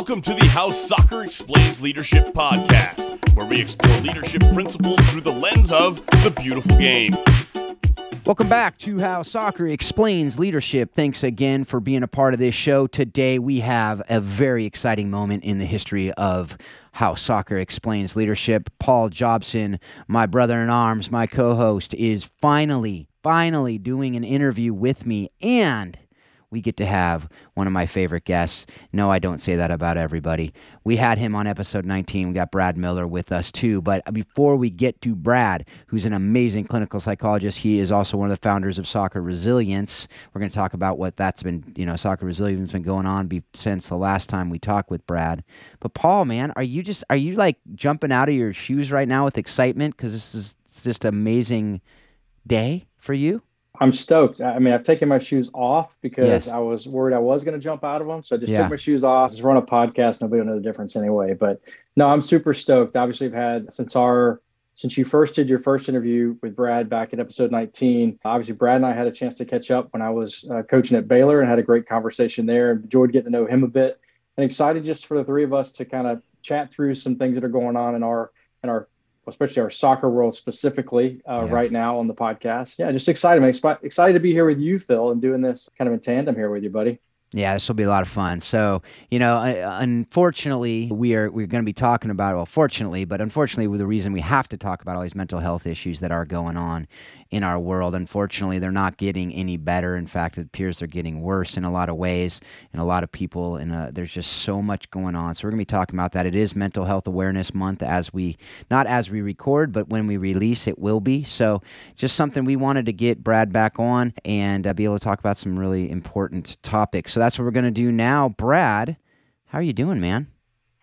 Welcome to the How Soccer Explains Leadership podcast, where we explore leadership principles through the lens of the beautiful game. Welcome back to How Soccer Explains Leadership. Thanks again for being a part of this show. Today we have a very exciting moment in the history of How Soccer Explains Leadership. Paul Jobson, my brother-in-arms, my co-host, is finally doing an interview with me, and we get to have one of my favorite guests. No, I don't say that about everybody. We had him on episode 19. We got Brad Miller with us too. But before we get to Brad, who's an amazing clinical psychologist, he is also one of the founders of Soccer Resilience. We're going to talk about what that's been, Soccer Resilience has been going on since the last time we talked with Brad. But Paul, man, are you like jumping out of your shoes right now with excitement because this is just an amazing day for you? I'm stoked. I mean, I've taken my shoes off because I was worried I was going to jump out of them. So I just took my shoes off. Just run a podcast. Nobody will know the difference anyway. But no, I'm super stoked. Obviously, I've had since you first did your first interview with Brad back in episode 19. Obviously, Brad and I had a chance to catch up when I was coaching at Baylor and had a great conversation there. Enjoyed getting to know him a bit, and excited just for the three of us to kind of chat through some things that are going on in our especially our soccer world specifically right now on the podcast. Yeah, just excited. I'm excited to be here with you, Phil, and doing this kind of in tandem here with you, buddy. Yeah, this will be a lot of fun. So, unfortunately, we're going to be talking about, unfortunately, the reason we have to talk about all these mental health issues that are going on in our world, unfortunately, they're not getting any better. In fact, it appears they're getting worse in a lot of ways, and a lot of people, and there's just so much going on. So we're going to be talking about that. It is Mental Health Awareness Month not as we record, but when we release, it will be. So just something we wanted to get Brad back on and be able to talk about some really important topics. So that's what we're going to do now. Brad, how are you doing, man?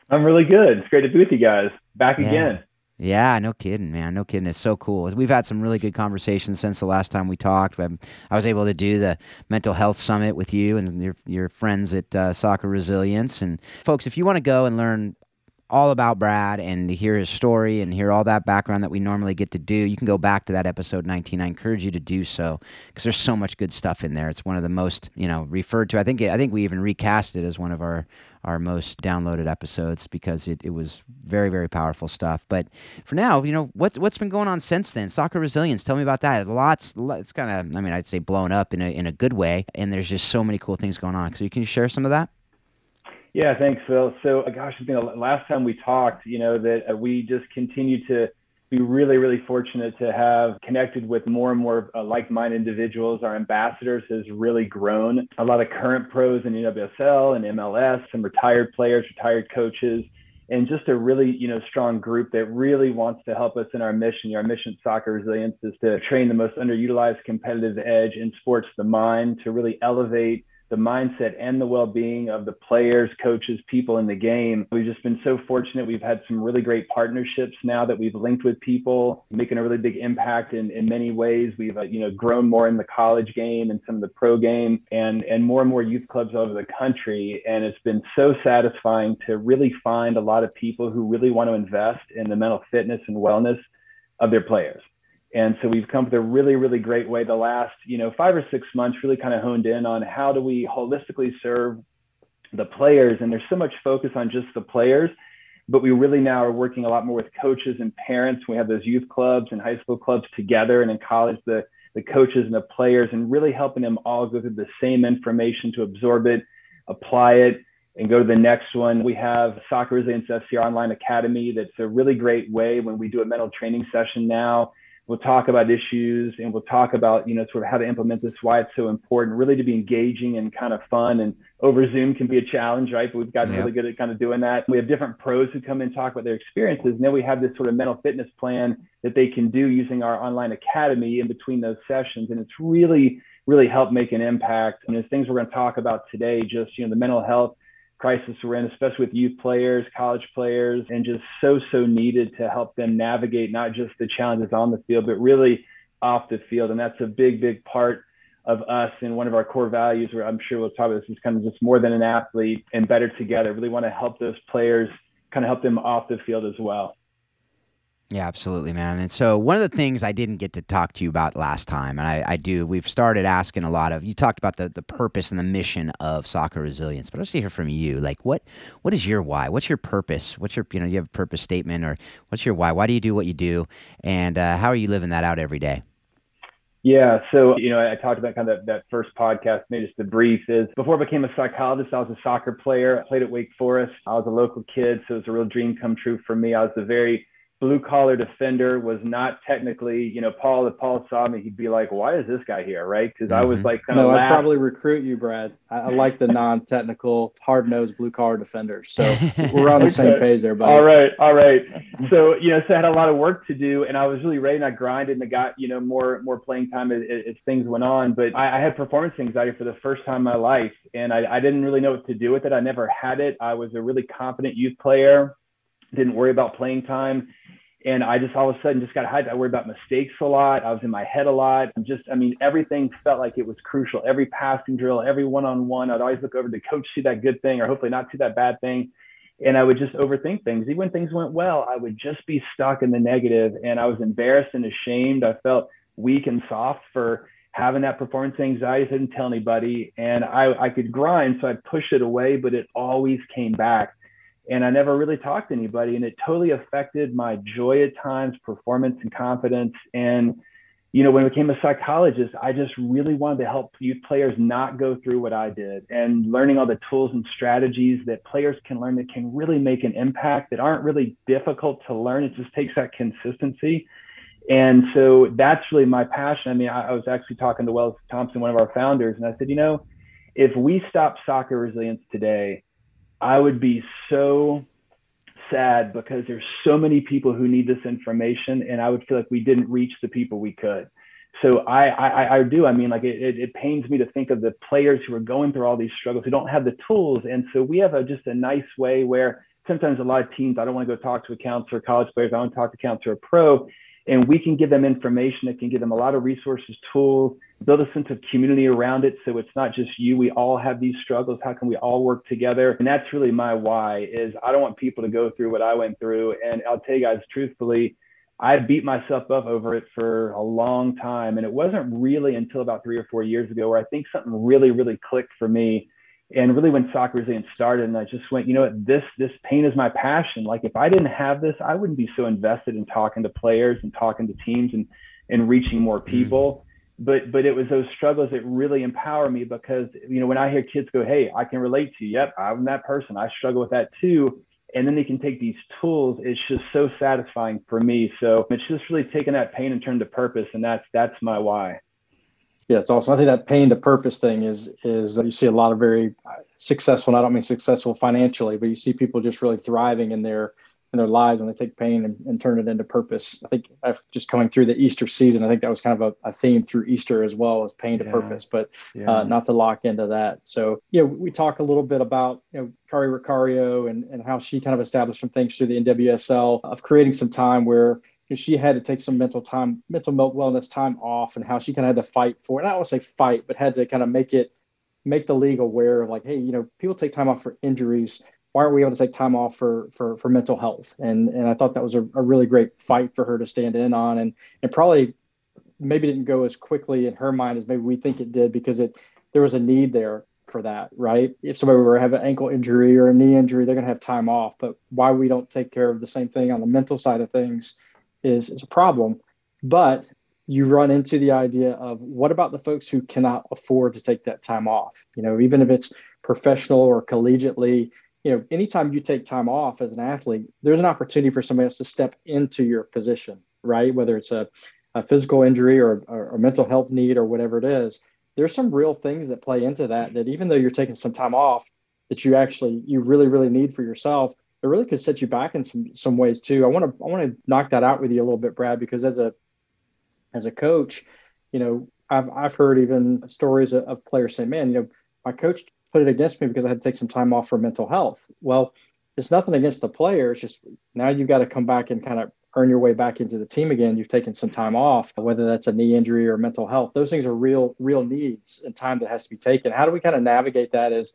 I'm really good. It's great to be with you guys. Back again. Yeah, no kidding, man. No kidding. It's so cool. We've had some really good conversations since the last time we talked. I was able to do the mental health summit with you and your friends at Soccer Resilience. And folks, if you want to go and learn all about Brad and to hear his story and hear all that background that we normally get to do, you can go back to that episode 19. I encourage you to do so because there's so much good stuff in there. It's one of the most, referred to. I think we even recast it as one of our most downloaded episodes because it was very, very powerful stuff. But for now, what's been going on since then? Soccer Resilience. Tell me about that. It's kind of, I'd say blown up in a good way. And there's just so many cool things going on. So can you share some of that? Yeah, thanks, Phil. So, it's been last time we talked, that we just continue to be really, really fortunate to have connected with more and more like-minded individuals. Our ambassadors has really grown. A lot of current pros in NWSL and MLS, some retired players, retired coaches, and just a really, strong group that really wants to help us in our mission. Our mission at Soccer Resilience is to train the most underutilized competitive edge in sports, the mind, to really elevate the mindset and the well-being of the players, coaches, people in the game. We've just been so fortunate. We've had some really great partnerships now that we've linked with people, making a really big impact in many ways. We've, grown more in the college game and some of the pro game and more youth clubs all over the country. And it's been so satisfying to really find a lot of people who really want to invest in the mental fitness and wellness of their players. And so we've come up with a really, really great way the last, 5 or 6 months, really kind of honed in on how do we holistically serve the players. And there's so much focus on just the players, but we really now are working a lot more with coaches and parents. We have those youth clubs and high school clubs together, and in college, the coaches and the players, and really helping them all go through the same information to absorb it, apply it, and go to the next one. We have Soccer Resilience SCR Online Academy. That's a really great way when we do a mental training session now. We'll talk about issues and we'll talk about, sort of how to implement this, why it's so important, really to be engaging and kind of fun. And over Zoom can be a challenge, right? But we've gotten really good at kind of doing that. We have different pros who come in and talk about their experiences. And then we have this sort of mental fitness plan that they can do using our online academy in between those sessions. And it's really, really helped make an impact. And there's things we're going to talk about today, just, the mental health crisis we're in, especially with youth players, college players, and just so needed to help them navigate not just the challenges on the field, but really off the field. And that's a big, big part of us and one of our core values, where I'm sure we'll talk about this, is kind of just more than an athlete and better together. Really want to help those players, kind of help them off the field as well. Yeah, absolutely, man. And so one of the things I didn't get to talk to you about last time, and we've started asking a lot of, you talked about the purpose and the mission of Soccer Resilience, but I want to hear from you. Like, what is your why? What's your purpose? What's your, you have a purpose statement, or what's your why? Why do you do what you do? And how are you living that out every day? Yeah. So, I talked about kind of that first podcast, maybe just the brief is before I became a psychologist, I was a soccer player. I played at Wake Forest. I was a local kid. So it was a real dream come true for me. I was a very blue collar defender, was not technically, Paul, if Paul saw me, he'd be like, why is this guy here? Right. Cause I was like, no, I'd probably recruit you, Brad. I like the non-technical, hard-nosed blue collar defenders. So we're on the same page there, buddy. All right. So, so I had a lot of work to do and I was really ready and I grinded and I got, more playing time as things went on. But I had performance anxiety for the first time in my life and I didn't really know what to do with it. I never had it. I was a really confident youth player, didn't worry about playing time. And I just all of a sudden just got hyped. I worried about mistakes a lot. I was in my head a lot. Everything felt like it was crucial. Every passing drill, every one-on-one, I'd always look over to coach, see that good thing, or hopefully not see that bad thing. And I would just overthink things. Even when things went well, I would just be stuck in the negative. And I was embarrassed and ashamed. I felt weak and soft for having that performance anxiety. I didn't tell anybody. And I could grind, so I'd push it away, but it always came back. And I never really talked to anybody. And it totally affected my joy at times, performance and confidence. And, when I became a psychologist, I just really wanted to help youth players not go through what I did and learning all the tools and strategies that players can learn that can really make an impact, that aren't really difficult to learn. It just takes that consistency. And so that's really my passion. I was actually talking to Wells Thompson, one of our founders, and I said, if we stop soccer resilience today, I would be so sad because there's so many people who need this information and I would feel like we didn't reach the people we could. So I do. It pains me to think of the players who are going through all these struggles, who don't have the tools. And so we have just a nice way where sometimes a lot of teams, I don't want to go talk to a counselor, college players, I want to talk to a counselor, a pro, and we can give them information that can give them a lot of resources, tools, build a sense of community around it. So it's not just you, we all have these struggles. How can we all work together? And that's really my why is I don't want people to go through what I went through. And I'll tell you guys, truthfully, I beat myself up over it for a long time. And it wasn't really until about 3 or 4 years ago where I think something really, really clicked for me. And really when Soccer Resilience started, and I just went, this pain is my passion. Like if I didn't have this, I wouldn't be so invested in talking to players and talking to teams and reaching more people. But it was those struggles that really empower me because, when I hear kids go, hey, I can relate to you. Yep, I'm that person. I struggle with that too. And then they can take these tools. It's just so satisfying for me. So it's just really taking that pain and turning to purpose. And that's my why. Yeah, it's awesome. I think that pain to purpose thing is you see a lot of very successful, and I don't mean successful financially, but you see people just really thriving in their lives when they take pain and turn it into purpose. I think just coming through the Easter season, I think that was kind of a theme through Easter as well as pain to purpose, but not to lock into that. So, we talk a little bit about, Kari Ricario and how she kind of established some things through the NWSL of creating some time where she had to take some mental wellness time off and how she kind of had to fight for it. And I don't want to say fight, but had to kind of make the league aware of like, hey, people take time off for injuries. Why aren't we able to take time off for mental health? And I thought that was a really great fight for her to stand in on and probably maybe didn't go as quickly in her mind as maybe we think it did because there was a need there for that, right? If somebody were to have an ankle injury or a knee injury, they're going to have time off. But why we don't take care of the same thing on the mental side of things is a problem. But you run into the idea of what about the folks who cannot afford to take that time off? Even if it's professional or collegiately, anytime you take time off as an athlete, there's an opportunity for somebody else to step into your position, right? Whether it's a physical injury or a mental health need or whatever it is, there's some real things that play into that even though you're taking some time off that you really, really need for yourself, it really could set you back in some ways too. I want to knock that out with you a little bit, Brad, because as a coach, I've heard even stories of players saying, man, my coach put it against me because I had to take some time off for mental health. Well, it's nothing against the player. It's just now you've got to come back and kind of earn your way back into the team again. You've taken some time off, whether that's a knee injury or mental health. Those things are real needs and time that has to be taken. How do we kind of navigate that as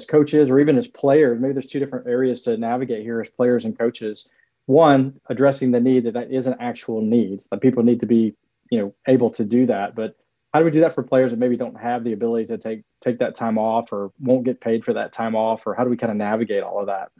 coaches or even as players? Maybe there's two different areas to navigate here as players and coaches one, addressing the need that is an actual need. Like people need to be, able to do that. But how do we do that for players that maybe don't have the ability to take that time off or won't get paid for that time off? Or how do we kind of navigate all of that?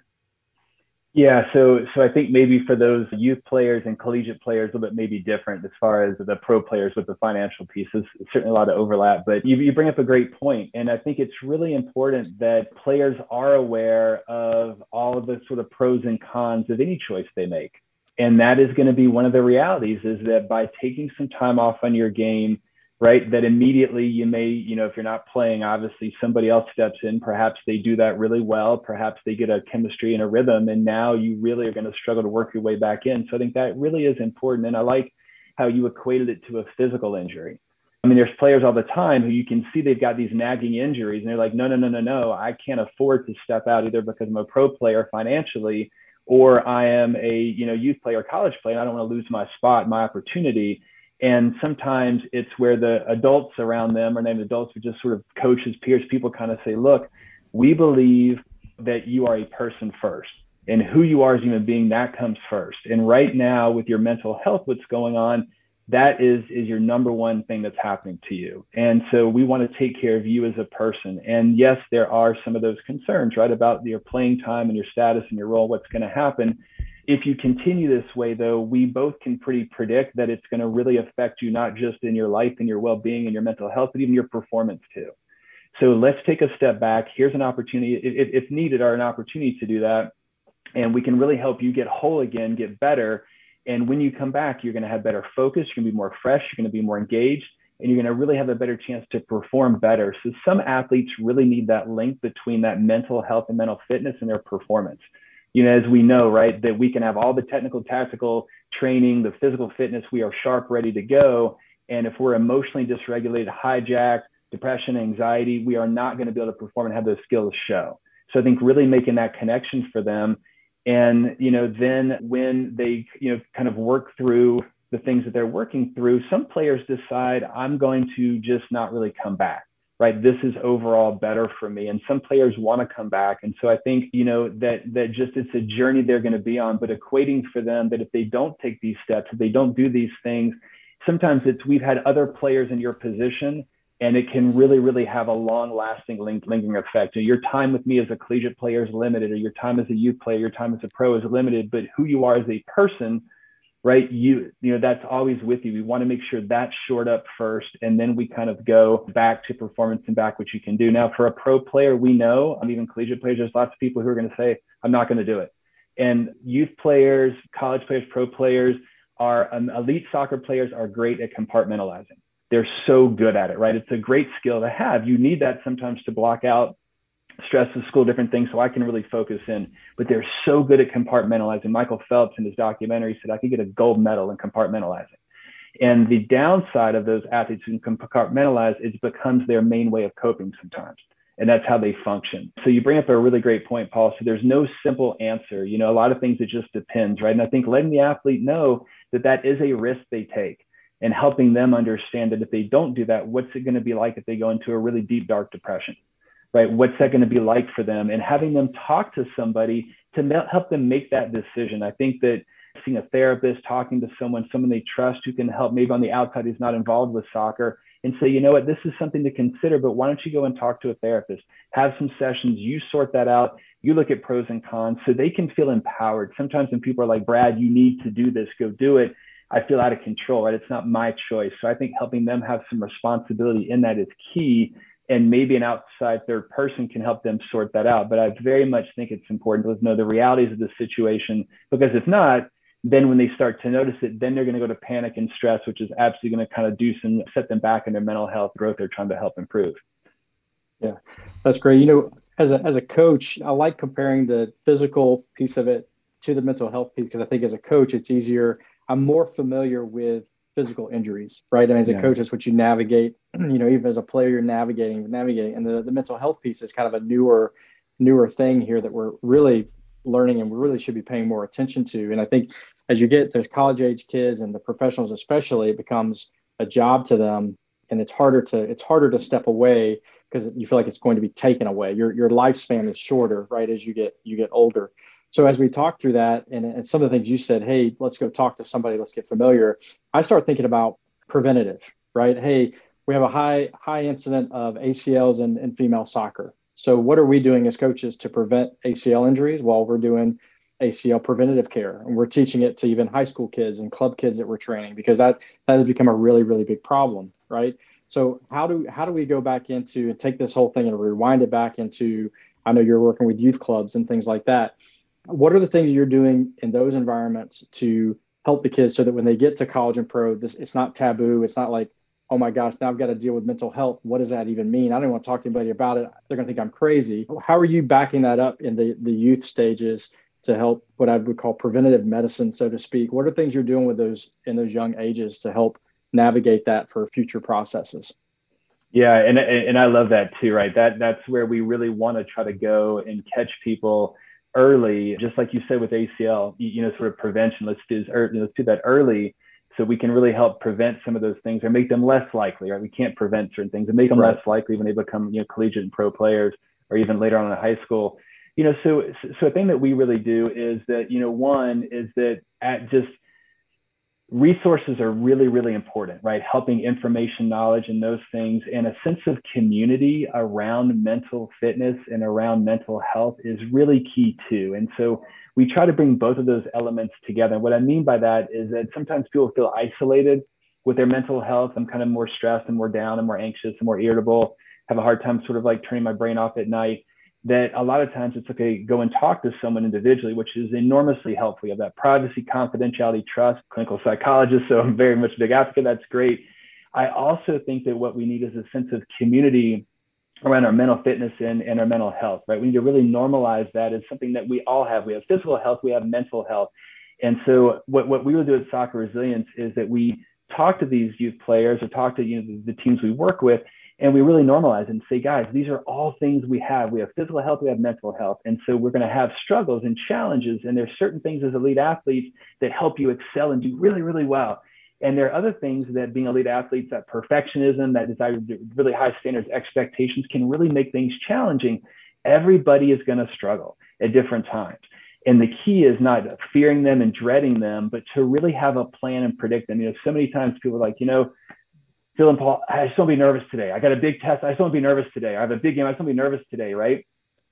Yeah, so I think maybe for those youth players and collegiate players, a little bit maybe different as far as the pro players with the financial pieces. Certainly a lot of overlap, but you bring up a great point. And I think it's really important that players are aware of all of the sort of pros and cons of any choice they make. And that is going to be one of the realities, is that by taking some time off on your game, right, that immediately you may, if you're not playing, obviously somebody else steps in. Perhaps they do that really well. Perhaps they get a chemistry and a rhythm, and now you really are going to struggle to work your way back in. So I think that really is important. And I like how you equated it to a physical injury. I mean, there's players all the time who you can see they've got these nagging injuries, and they're like, no, I can't afford to step out either because I'm a pro player financially, or I am a youth player, college player. I don't want to lose my spot, my opportunity. And sometimes it's where the adults around them, or named adults, who just sort of coaches, peers, people kind of say, look, we believe that you are a person first, and who you are as a human being, that comes first. And right now with your mental health, what's going on, that is your number one thing that's happening to you. And so we want to take care of you as a person. And yes, there are some of those concerns, right, about your playing time and your status and your role, what's going to happen. If you continue this way, though, we both can pretty predict that it's going to really affect you, not just in your life and your well-being and your mental health, but even your performance too. So let's take a step back. Here's an opportunity, if needed, or an opportunity to do that. And we can really help you get whole again, get better. And when you come back, you're going to have better focus. You're going to be more fresh. You're going to be more engaged, and you're going to really have a better chance to perform better. So some athletes really need that link between that mental health and mental fitness and their performance. As we know, right, that we can have all the technical, tactical training, the physical fitness, we are sharp, ready to go. And if we're emotionally dysregulated, hijacked, depression, anxiety, we are not going to be able to perform and have those skills show. So I think really making that connection for them. And, then when they, kind of work through the things that they're working through, some players decide, I'm going to just not really come back. Right. This is overall better for me. And some players want to come back. And so I think, that just it's a journey they're going to be on, but equating for them that if they don't take these steps, if they don't do these things, sometimes we've had other players in your position, and it can really, really have a long lasting lingering effect. Your time with me as a collegiate player is limited, or your time as a youth player, your time as a pro is limited, but who you are as a person, right? That's always with you. We want to make sure that's shored up first, and then we kind of go back to performance and back what you can do. Now, for a pro player, we know, even collegiate players, there's lots of people who are going to say, I'm not going to do it. And youth players, college players, pro players, elite soccer players are great at compartmentalizing. They're so good at it, right? It's a great skill to have. You need that sometimes to block out stress of school, different things, so I can really focus in. But they're so good at compartmentalizing. Michael Phelps in his documentary said I could get a gold medal in compartmentalizing. And the downside of those athletes who can compartmentalize is it becomes their main way of coping sometimes. And that's how they function. So you bring up a really great point, Paul. So there's no simple answer. A lot of things, it just depends, right? And I think letting the athlete know that is a risk they take, and helping them understand that if they don't do that, what's it going to be like if they go into a really deep, dark depression? Right? What's that going to be like for them? And having them talk to somebody to help them make that decision. I think that seeing a therapist, talking to someone they trust who can help, maybe on the outside who's not involved with soccer, and say, you know what, this is something to consider, but why don't you go and talk to a therapist? Have some sessions, you sort that out, you look at pros and cons so they can feel empowered. Sometimes when people are like, Brad, you need to do this, go do it, I feel out of control, right? It's not my choice. So I think helping them have some responsibility in that is key. And maybe an outside third person can help them sort that out. But I very much think it's important to know the realities of the situation, because if not, then when they start to notice it, then they're going to go to panic and stress, which is absolutely going to kind of set them back in their mental health growth they're trying to help improve. Yeah, that's great. As a coach, I like comparing the physical piece of it to the mental health piece, because I think as a coach, it's easier. I'm more familiar with physical injuries, right? And as a coach, that's what you navigate. Even as a player, you're navigating. And the mental health piece is kind of a newer thing here that we're really learning, and we really should be paying more attention to. And I think as you get those college age kids and the professionals especially, it becomes a job to them, and it's harder to step away because you feel like it's going to be taken away. Your lifespan is shorter, right, as you get older. So as we talk through that and some of the things you said, hey, let's go talk to somebody, let's get familiar. I start thinking about preventative, right? Hey, we have a high incident of ACLs in female soccer. So what are we doing as coaches to prevent ACL injuries? Well, we're doing ACL preventative care, and we're teaching it to even high school kids and club kids that we're training, because that has become a really, really big problem, right? So how do we go back into and take this whole thing and rewind it back into, I know you're working with youth clubs and things like that. What are the things you're doing in those environments to help the kids so that when they get to college and pro, it's not taboo. It's not like, oh my gosh, now I've got to deal with mental health. What does that even mean? I don't want to talk to anybody about it. They're going to think I'm crazy. How are you backing that up in the youth stages to help what I would call preventative medicine, so to speak? What are things you're doing with those in those young ages to help navigate that for future processes? Yeah, and I love that too, right? That's where we really want to try to go and catch people early, just like you said with ACL, sort of prevention. Let's do that early, so we can really help prevent some of those things or make them less likely, right? We can't prevent certain things and make them less likely when they become, collegiate and pro players, or even later on in high school. So a thing that we really do is that, one is that at just resources are really, really important, right? Helping information, knowledge, and those things, and a sense of community around mental fitness and around mental health is really key too. And so we try to bring both of those elements together. What I mean by that is that sometimes people feel isolated with their mental health. I'm kind of more stressed and more down and more anxious and more irritable, have a hard time sort of like turning my brain off at night. That a lot of times it's okay, go and talk to someone individually, which is enormously helpful. You have that privacy, confidentiality, trust, clinical psychologist. So I'm very much a big advocate. That's great. I also think that what we need is a sense of community around our mental fitness and our mental health, right? We need to really normalize that as something that we all have. We have physical health, we have mental health. And so what we will do at Soccer Resilience is that we talk to these youth players or talk to the teams we work with, and we really normalize and say, guys, these are all things we have. We have physical health, we have mental health. And so we're going to have struggles and challenges. And there's certain things as elite athletes that help you excel and do really, really well. And there are other things that being elite athletes, that perfectionism, that desire to do really high standards, expectations can really make things challenging. Everybody is going to struggle at different times. And the key is not fearing them and dreading them, but to really have a plan and predict them. So many times people are like, Phil and Paul, I just don't be nervous today. I got a big test. I just don't be nervous today. I have a big game. I just don't be nervous today, right?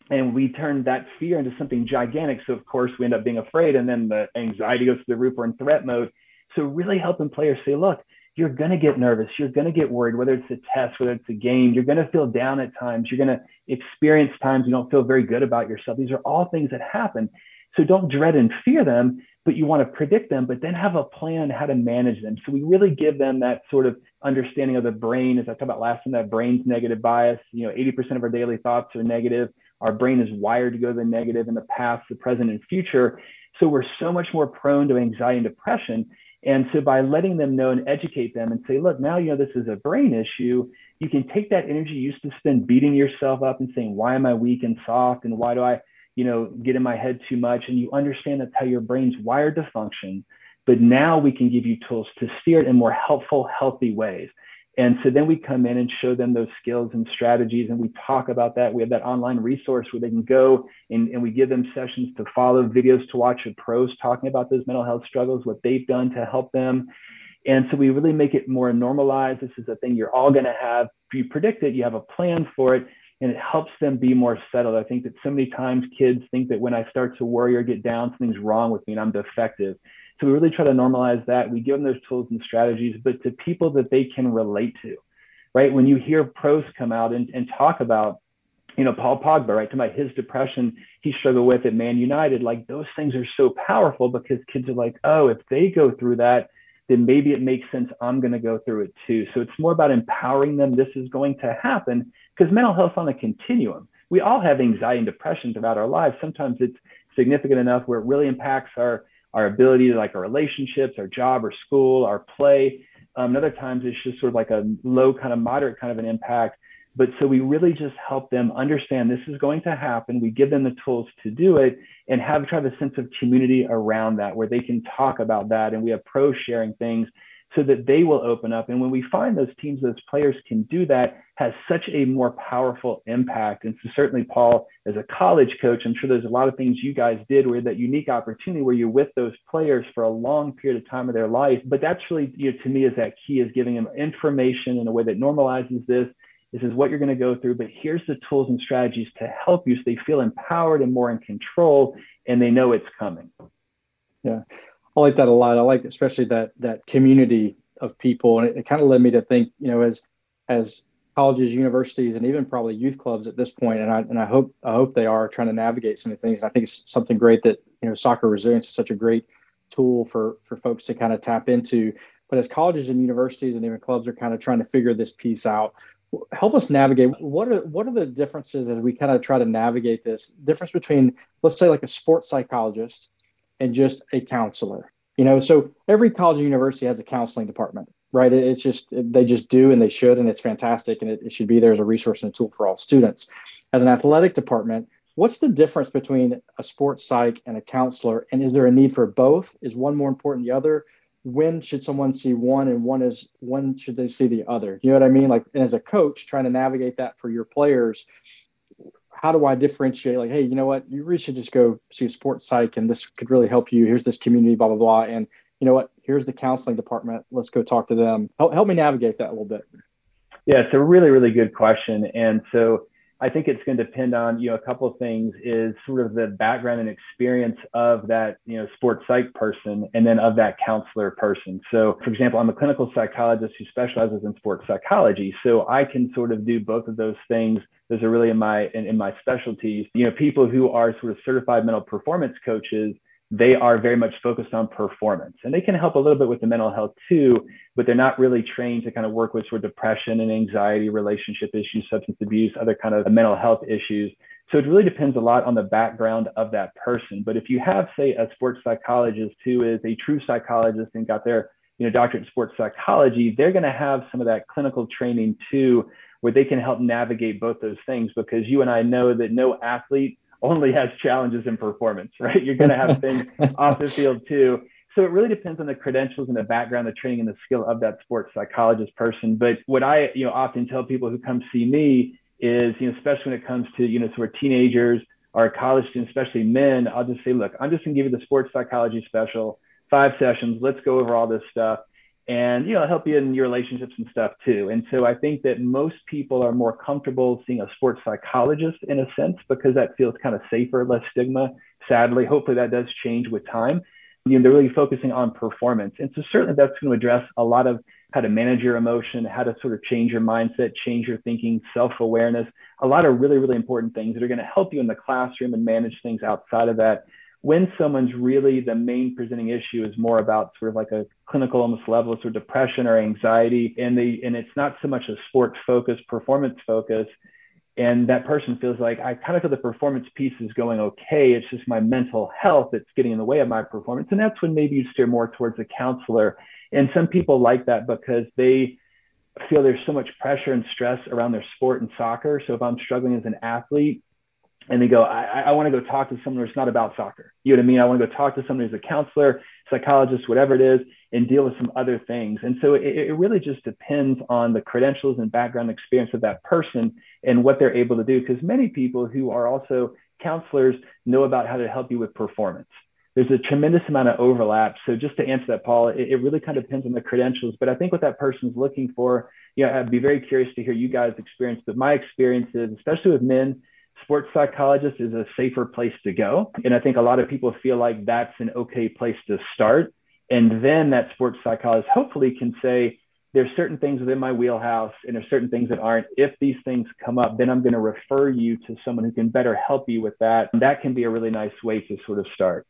And we turn that fear into something gigantic. So of course we end up being afraid, and then the anxiety goes to the roof. We're in threat mode. So really helping players say, look, you're going to get nervous. You're going to get worried, whether it's a test, whether it's a game. You're going to feel down at times. You're going to experience times you don't feel very good about yourself. These are all things that happen. So don't dread and fear them, but you want to predict them, but then have a plan how to manage them. So we really give them that sort of understanding of the brain. As I talked about last time, that brain's negative bias, 80% of our daily thoughts are negative. Our brain is wired to go to the negative in the past, the present, and future. So we're so much more prone to anxiety and depression. And so by letting them know and educate them and say, look, now, this is a brain issue, you can take that energy you used to spend beating yourself up and saying, why am I weak and soft? And why do I get in my head too much? And you understand that's how your brain's wired to function. But now we can give you tools to steer it in more helpful, healthy ways. And so then we come in and show them those skills and strategies, and we talk about that. We have that online resource where they can go and we give them sessions to follow, videos to watch of pros talking about those mental health struggles, what they've done to help them. And so we really make it more normalized. This is a thing you're all going to have. If you predict it, you have a plan for it, and it helps them be more settled. I think that so many times kids think that when I start to worry or get down, something's wrong with me and I'm defective. So we really try to normalize that. We give them those tools and strategies, but to people that they can relate to, right? When you hear pros come out and talk about, Paul Pogba, right, talking about his depression he struggled with at Man United, like those things are so powerful because kids are like, oh, if they go through that, then maybe it makes sense I'm going to go through it too. So it's more about empowering them. This is going to happen because mental health is on a continuum. We all have anxiety and depression throughout our lives. Sometimes it's significant enough where it really impacts our ability to like our relationships, our job or school, our play. And other times it's just sort of like a low kind of moderate kind of an impact. But so we really just help them understand this is going to happen. We give them the tools to do it and try to have a sense of community around that where they can talk about that. And we have pros sharing things so that they will open up. And when we find those teams, those players can do that, has such a more powerful impact. And so certainly, Paul, as a college coach, I'm sure there's a lot of things you guys did where that unique opportunity where you're with those players for a long period of time of their life. But that's really, to me, is that key, is giving them information in a way that normalizes this. This is what you're going to go through, but here's the tools and strategies to help you so they feel empowered and more in control, and they know it's coming. Yeah. I like that a lot. I like especially that community of people. And it kind of led me to think, as colleges, universities, and even probably youth clubs at this point, and I hope they are trying to navigate some of the things. And I think it's something great that, soccer resilience is such a great tool for folks to kind of tap into. But as colleges and universities and even clubs are kind of trying to figure this piece out, help us navigate. What are the differences as we kind of try to navigate this difference between, let's say, like a sports psychologist and just a counselor? So every college and university has a counseling department, right? It's just, they just do, and they should, and it's fantastic. And it should be there as a resource and a tool for all students. As an athletic department, what's the difference between a sports psych and a counselor? And is there a need for both? Is one more important than the other? When should someone see one, and when should they see the other? You know what I mean? Like, and as a coach trying to navigate that for your players, how do I differentiate? Like, hey, you know what? You really should just go see a sports psych, and this could really help you. Here's this community, blah, blah, blah. And you know what? Here's the counseling department. Let's go talk to them. Help me navigate that a little bit. Yeah, it's a really, really good question. And so I think it's going to depend on, a couple of things, is sort of the background and experience of that, sports psych person, and then of that counselor person. So for example, I'm a clinical psychologist who specializes in sports psychology. So I can sort of do both of those things. Those are really in my specialties. People who are sort of certified mental performance coaches, they are very much focused on performance, and they can help a little bit with the mental health too, but they're not really trained to kind of work with sort of depression and anxiety, relationship issues, substance abuse, other kind of mental health issues. So it really depends a lot on the background of that person. But if you have, say, a sports psychologist who is a true psychologist and got their doctorate in sports psychology, they're going to have some of that clinical training too, where they can help navigate both those things, because you and I know that no athlete only has challenges in performance, right? You're going to have things off the field too. So it really depends on the credentials and the background, the training and the skill of that sports psychologist person. But what I often tell people who come see me is, especially when it comes to, sort of teenagers or college students, especially men, I'll just say, look, I'm just going to give you the sports psychology special, 5 sessions. Let's go over all this stuff. And, help you in your relationships and stuff too. And so I think that most people are more comfortable seeing a sports psychologist in a sense, because that feels kind of safer, less stigma. Sadly, hopefully that does change with time. They're really focusing on performance. And so certainly that's going to address a lot of how to manage your emotion, how to sort of change your mindset, change your thinking, self-awareness, a lot of really, really important things that are going to help you in the classroom and manage things outside of that. When someone's really, the main presenting issue is more about sort of like a clinical almost level of sort of depression or anxiety, and it's not so much a sports focus, performance focus, and that person feels like, I kind of feel the performance piece is going okay, it's just my mental health that's getting in the way of my performance. And that's when maybe you steer more towards a counselor. And some people like that because they feel there's so much pressure and stress around their sport and soccer. So if I'm struggling as an athlete, and they go, I want to go talk to someone who's not about soccer. You know what I mean? I want to go talk to someone who's a counselor, psychologist, whatever it is, and deal with some other things. And so it really just depends on the credentials and background experience of that person and what they're able to do. Because many people who are also counselors know about how to help you with performance. There's a tremendous amount of overlap. So just to answer that, Paul, it really kind of depends on the credentials. But I think what that person's looking for, I'd be very curious to hear you guys' experience. But my experience is, especially with men, sports psychologist is a safer place to go. And I think a lot of people feel like that's an okay place to start. And then that sports psychologist hopefully can say, there's certain things within my wheelhouse and there's certain things that aren't. If these things come up, then I'm going to refer you to someone who can better help you with that. And that can be a really nice way to sort of start.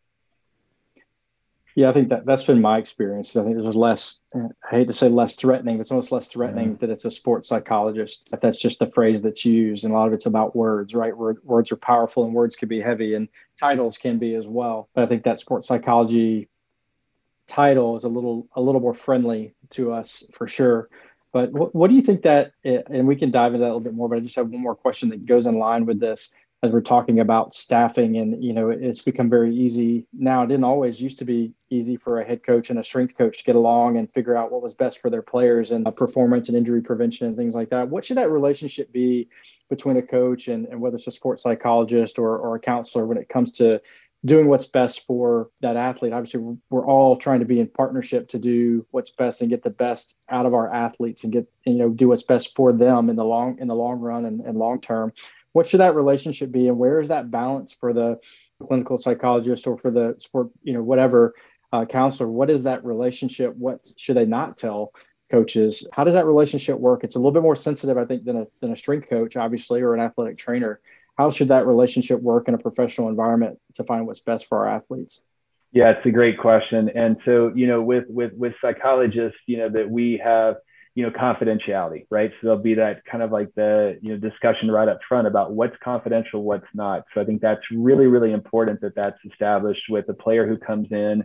Yeah, I think that's been my experience. I think it was less, I hate to say less threatening, but it's almost less threatening that it's a sports psychologist. If that's just the phrase that's used, and a lot of it's about words, right? Words are powerful and words can be heavy, and titles can be as well. But I think that sports psychology title is a little more friendly to us for sure. But what do you think that, and we can dive into that a little bit more, but I just have one more question that goes in line with this. as we're talking about staffing, and, it's become very easy now. It didn't always used to be easy for a head coach and a strength coach to get along and figure out what was best for their players and performance and injury prevention and things like that. What should that relationship be between a coach and whether it's a sports psychologist or a counselor when it comes to doing what's best for that athlete? Obviously, we're all trying to be in partnership to do what's best and get the best out of our athletes and do what's best for them in the long run and long term. What should that relationship be, and where is that balance for the clinical psychologist or for the sport, whatever counselor? What is that relationship? What should they not tell coaches? How does that relationship work? It's a little bit more sensitive, I think, than a strength coach, obviously, or an athletic trainer. How should that relationship work in a professional environment to find what's best for our athletes? Yeah, it's a great question. And so, with psychologists, that we have, confidentiality, right? So there'll be that kind of like the, discussion right up front about what's confidential, what's not. So I think that's really, really important that that's established with the player who comes in,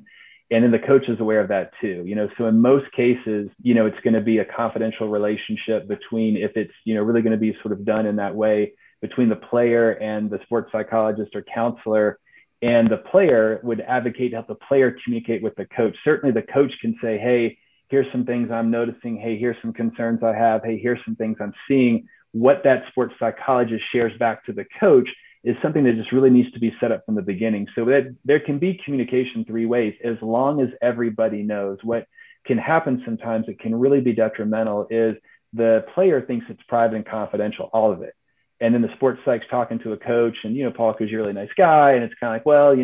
and then the coach is aware of that too. So in most cases, it's going to be a confidential relationship between, if it's, really going to be sort of done in that way, between the player and the sports psychologist or counselor. And the player would advocate to help the player communicate with the coach. Certainly the coach can say, hey, here's some things I'm noticing. Hey, here's some concerns I have. Hey, here's some things I'm seeing. What that sports psychologist shares back to the coach is something that just really needs to be set up from the beginning, so that there can be communication three ways, as long as everybody knows. What can happen sometimes, it can really be detrimental, is the player thinks it's private and confidential, all of it. And then the sports psych's talking to a coach, and, Paul, because you're a really nice guy. And it's kind of like, well,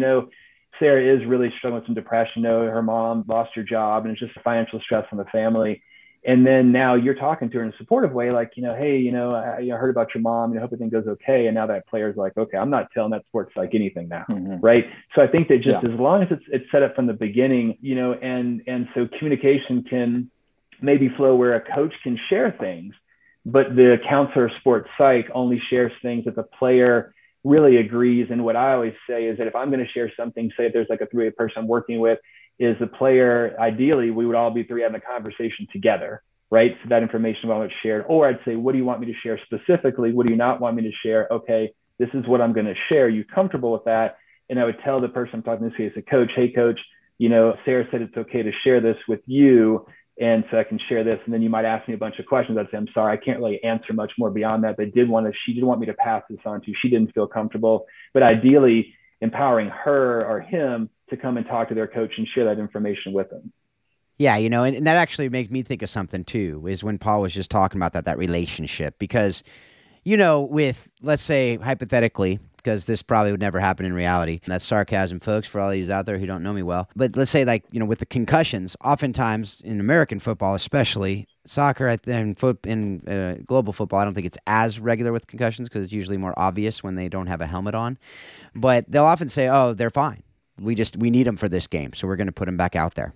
Sarah is really struggling with some depression. Her mom lost her job, and it's just financial stress on the family. And then now you're talking to her in a supportive way, like, hey, I heard about your mom, hope everything goes okay. And now that player's like, okay, I'm not telling that sports psych anything now. Mm-hmm. Right. So I think that just as long as it's set up from the beginning, and so communication can maybe flow where a coach can share things, but the counselor sports psych only shares things that the player really agrees. And what I always say is that if I'm going to share something, say if there's like a three-way person I'm working with, is the player, ideally, we would all be three having a conversation together, right? So that information will get shared. Or I'd say, what do you want me to share specifically? What do you not want me to share? Okay, this is what I'm going to share. Are you comfortable with that? And I would tell the person I'm talking, in this case, a coach, hey, coach, Sarah said it's okay to share this with you. And so I can share this. And then you might ask me a bunch of questions. I'd say, I'm sorry, I can't really answer much more beyond that. But she did want me to pass this on to you. She didn't feel comfortable, but ideally empowering her or him to come and talk to their coach and share that information with them. Yeah, and that actually makes me think of something too, is when Paul was just talking about that relationship, because, with, let's say, hypothetically, because this probably would never happen in reality. That's sarcasm, folks, for all of you out there who don't know me well. But let's say, with the concussions, oftentimes in American football, especially soccer and in global football, I don't think it's as regular with concussions because it's usually more obvious when they don't have a helmet on. But they'll often say, oh, they're fine. We need them for this game, so we're going to put them back out there.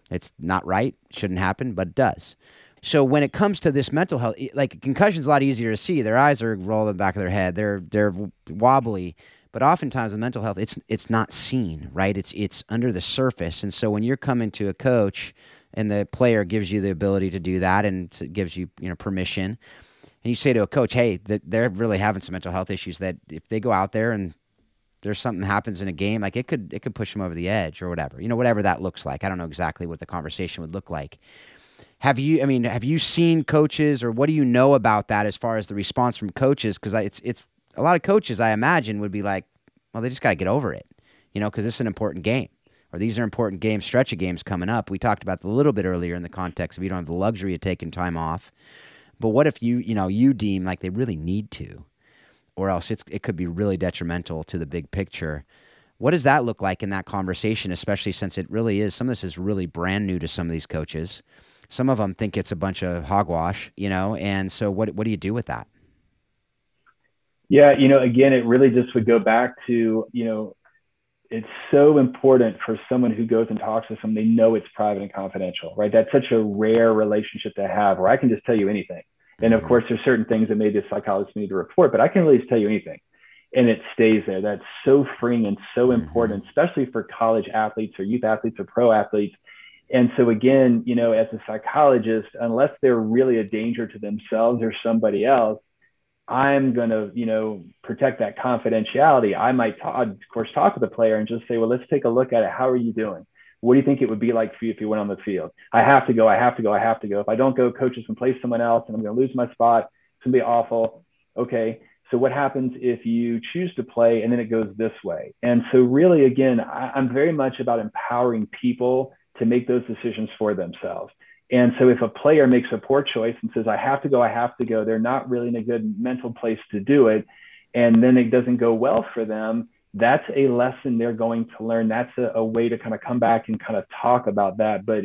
It's not right, shouldn't happen, but it does. So when it comes to this mental health, like concussion's a lot easier to see. Their eyes are rolled in the back of their head. They're wobbly. But oftentimes with mental health, it's not seen, right? It's under the surface. And so when you're coming to a coach and the player gives you the ability to do that and gives you permission, and you say to a coach, hey, they're really having some mental health issues, that if they go out there and there's something happens in a game, like it could push them over the edge or whatever, whatever that looks like. I don't know exactly what the conversation would look like. Have you seen coaches, or what do you know about that as far as the response from coaches? Because it's a lot of coaches, I imagine, would be like, well, they just got to get over it, because this is an important game, or these are important games, stretch of games coming up. We talked about a little bit earlier in the context of you don't have the luxury of taking time off. But what if you deem like they really need to, or else it could be really detrimental to the big picture? What does that look like in that conversation, especially since it really is, some of this is really brand new to some of these coaches. Some of them think it's a bunch of hogwash, and so what do you do with that? Yeah, again, it really just would go back to, it's so important for someone who goes and talks to someone, they know it's private and confidential, right? That's such a rare relationship to have where I can just tell you anything. And of course, there's certain things that maybe a psychologist need to report, but I can really just tell you anything. And it stays there. That's so freeing and so important, especially for college athletes or youth athletes or pro athletes. And so again, as a psychologist, unless they're really a danger to themselves or somebody else, I'm going to, protect that confidentiality. I might, of course, talk with the player and just say, well, let's take a look at it. How are you doing? What do you think it would be like for you if you went on the field? I have to go. If I don't go, coaches can play someone else and I'm going to lose my spot. It's going to be awful. Okay. So what happens if you choose to play and then it goes this way? And so really, again, I'm very much about empowering people to make those decisions for themselves. And so if a player makes a poor choice and says, I have to go, they're not really in a good mental place to do it. And then it doesn't go well for them. That's a lesson they're going to learn. That's a way to kind of come back and kind of talk about that. But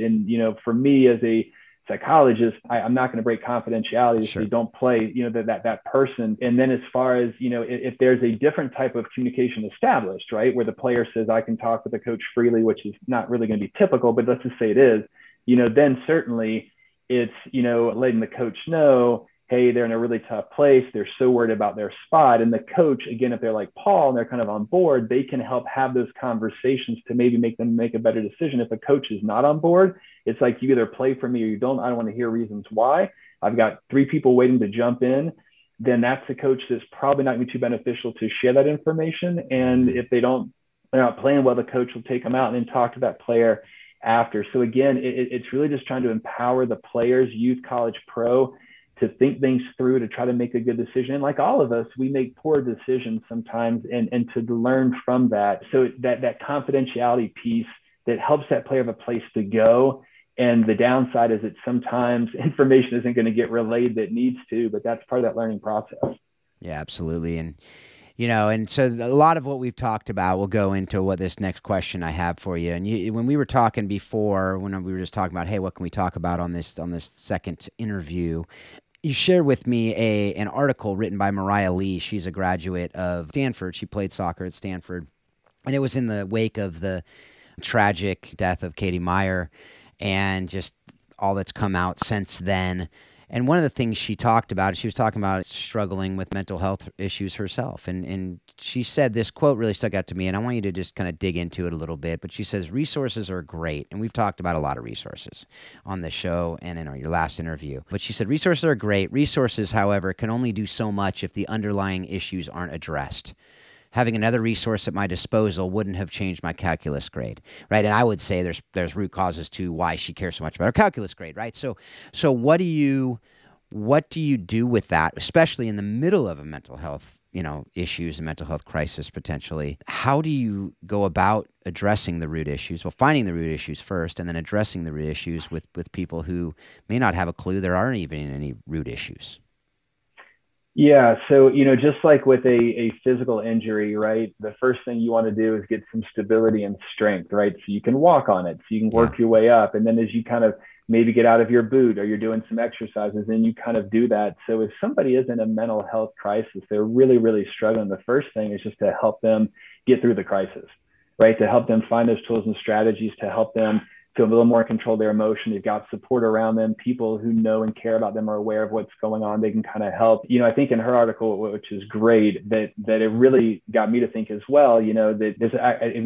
for me as a psychologist, I'm not going to break confidentiality if they don't play, that person. And then as far as, if there's a different type of communication established, right, where the player says, I can talk with the coach freely, which is not really going to be typical, but let's just say it is, then certainly it's, letting the coach know, hey, they're in a really tough place. They're so worried about their spot. And the coach, again, if they're like Paul and they're kind of on board, they can help have those conversations to maybe make them make a better decision. If a coach is not on board, it's like, you either play for me or you don't. I don't want to hear reasons why. I've got 3 people waiting to jump in. Then that's the coach that's probably not going to be too beneficial to share that information. And if they're not playing well, the coach will take them out and then talk to that player after. So again, it's really just trying to empower the players, youth, college, pro, to think things through, to try to make a good decision. And like all of us, we make poor decisions sometimes, and to learn from that. So that confidentiality piece that helps that player have a place to go. And the downside is that sometimes information isn't going to get relayed that needs to, but that's part of that learning process. Yeah, absolutely. And and so a lot of what we've talked about will go into what this next question I have for you. And when we were talking before, when we were just talking about, hey, what can we talk about on this second interview, you shared with me an article written by Mariah Lee. She's a graduate of Stanford. She played soccer at Stanford. And it was in the wake of the tragic death of Katie Meyer and just all that's come out since then. And one of the things she talked about, she was talking about struggling with mental health issues herself. And she said this quote really stuck out to me, and I want you to just kind of dig into it a little bit. But she says, resources are great. And we've talked about a lot of resources on the show and in your last interview. But she said, resources are great. Resources, however, can only do so much if the underlying issues aren't addressed. Having another resource at my disposal wouldn't have changed my calculus grade, right? And I would say there's root causes to why she cares so much about her calculus grade, right? So what do you do with that, especially in the middle of a mental health, issues, a mental health crisis potentially? How do you go about addressing the root issues? Well, finding the root issues first, and then addressing the root issues with people who may not have a clue there aren't even any root issues. Yeah. So, just like with a physical injury, right? The first thing you want to do is get some stability and strength, right? So you can walk on it, so you can work your way up. And then as you kind of maybe get out of your boot or you're doing some exercises, then you kind of do that. So if somebody is in a mental health crisis, they're really, really struggling. The first thing is just to help them get through the crisis, right? To help them find those tools and strategies to help them feel a little more in control of their emotion. They've got support around them. People who know and care about them are aware of what's going on. They can kind of help. I think in her article, which is great, that it really got me to think as well, that there's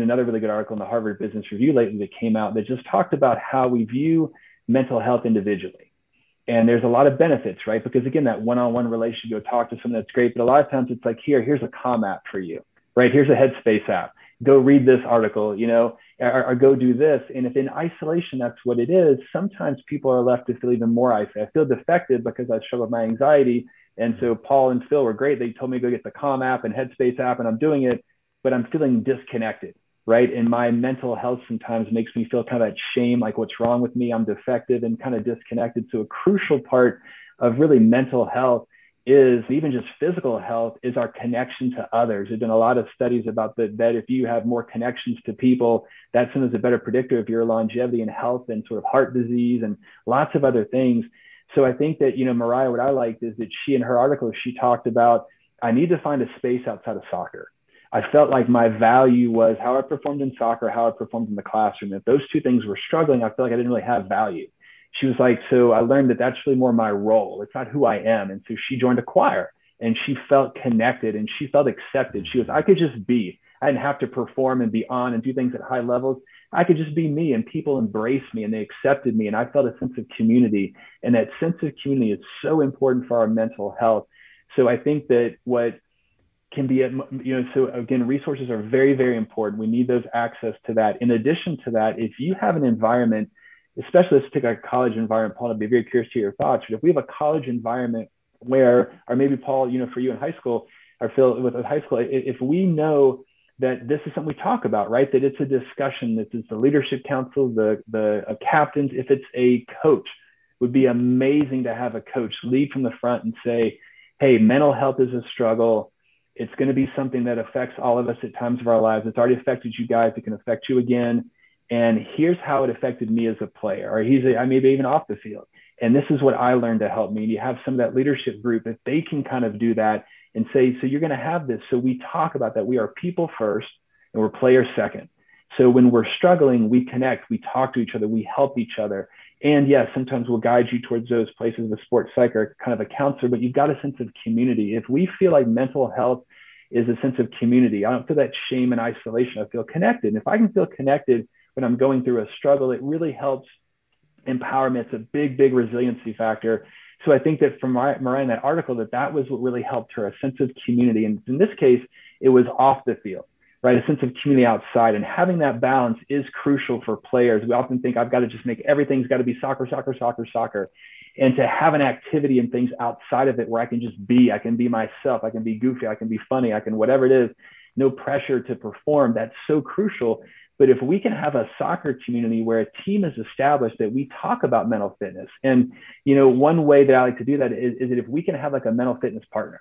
another really good article in the Harvard Business Review lately that came out that just talked about how we view mental health individually. And there's a lot of benefits, right? Because again, that one-on-one relationship, go talk to someone, that's great. But a lot of times it's like, here's a Calm app for you, right? Here's a Headspace app. Go read this article, or go do this. And if in isolation, that's what it is, sometimes people are left to feel even more isolated. I feel defected because I struggle with my anxiety. And so Paul and Phil were great. They told me to go get the Calm app and Headspace app, and I'm doing it, but I'm feeling disconnected, right? And my mental health sometimes makes me feel kind of that shame, like what's wrong with me? I'm defective and kind of disconnected. So a crucial part of really mental health is even just physical health is our connection to others. There's been a lot of studies about that if you have more connections to people, that's sometimes a better predictor of your longevity and health and sort of heart disease and lots of other things. So I think that, Mariah, what I liked is that she, in her article, she talked about, I need to find a space outside of soccer. I felt like my value was how I performed in soccer, how I performed in the classroom. If those two things were struggling, I felt like I didn't really have value. She was like, so I learned that that's really more my role. It's not who I am. And so she joined a choir and she felt connected and she felt accepted. She was, I could just be. I didn't have to perform and be on and do things at high levels. I could just be me, and people embraced me and they accepted me. And I felt a sense of community. And that sense of community is so important for our mental health. So I think that what can be, so again, resources are very, very important. We need those access to that. In addition to that, if you have an environment, especially let's take a college environment, Paul, I'd be very curious to hear your thoughts. But if we have a college environment where, or maybe Paul, for you in high school, or Phil with high school, if we know that this is something we talk about, right? That it's a discussion, that it's the leadership council, the captains, if it's a coach, would be amazing to have a coach lead from the front and say, hey, mental health is a struggle. It's going to be something that affects all of us at times of our lives. It's already affected you guys. It can affect you again. And here's how it affected me as a player, or maybe even off the field. And this is what I learned to help me. And you have some of that leadership group, if they can kind of do that and say, so you're going to have this. So we talk about that. We are people first and we're players second. So when we're struggling, we connect, we talk to each other, we help each other. And yes, sometimes we'll guide you towards those places of a sports psych or kind of a counselor, but you've got a sense of community. If we feel like mental health is a sense of community, I don't feel that shame and isolation. I feel connected. And if I can feel connected when I'm going through a struggle, it really helps empowerment. It's a big, big resiliency factor. So I think that from Mariah in that article, that was what really helped her, a sense of community. And in this case, it was off the field, right? A sense of community outside. And having that balance is crucial for players. We often think I've got to just make everything's got to be soccer, soccer, soccer, soccer. And to have an activity and things outside of it where I can just be, I can be myself, I can be goofy, I can be funny, I can whatever it is, no pressure to perform. That's so crucial. But if we can have a soccer community where a team is established, that we talk about mental fitness. And, one way that I like to do that is that if we can have like a mental fitness partner,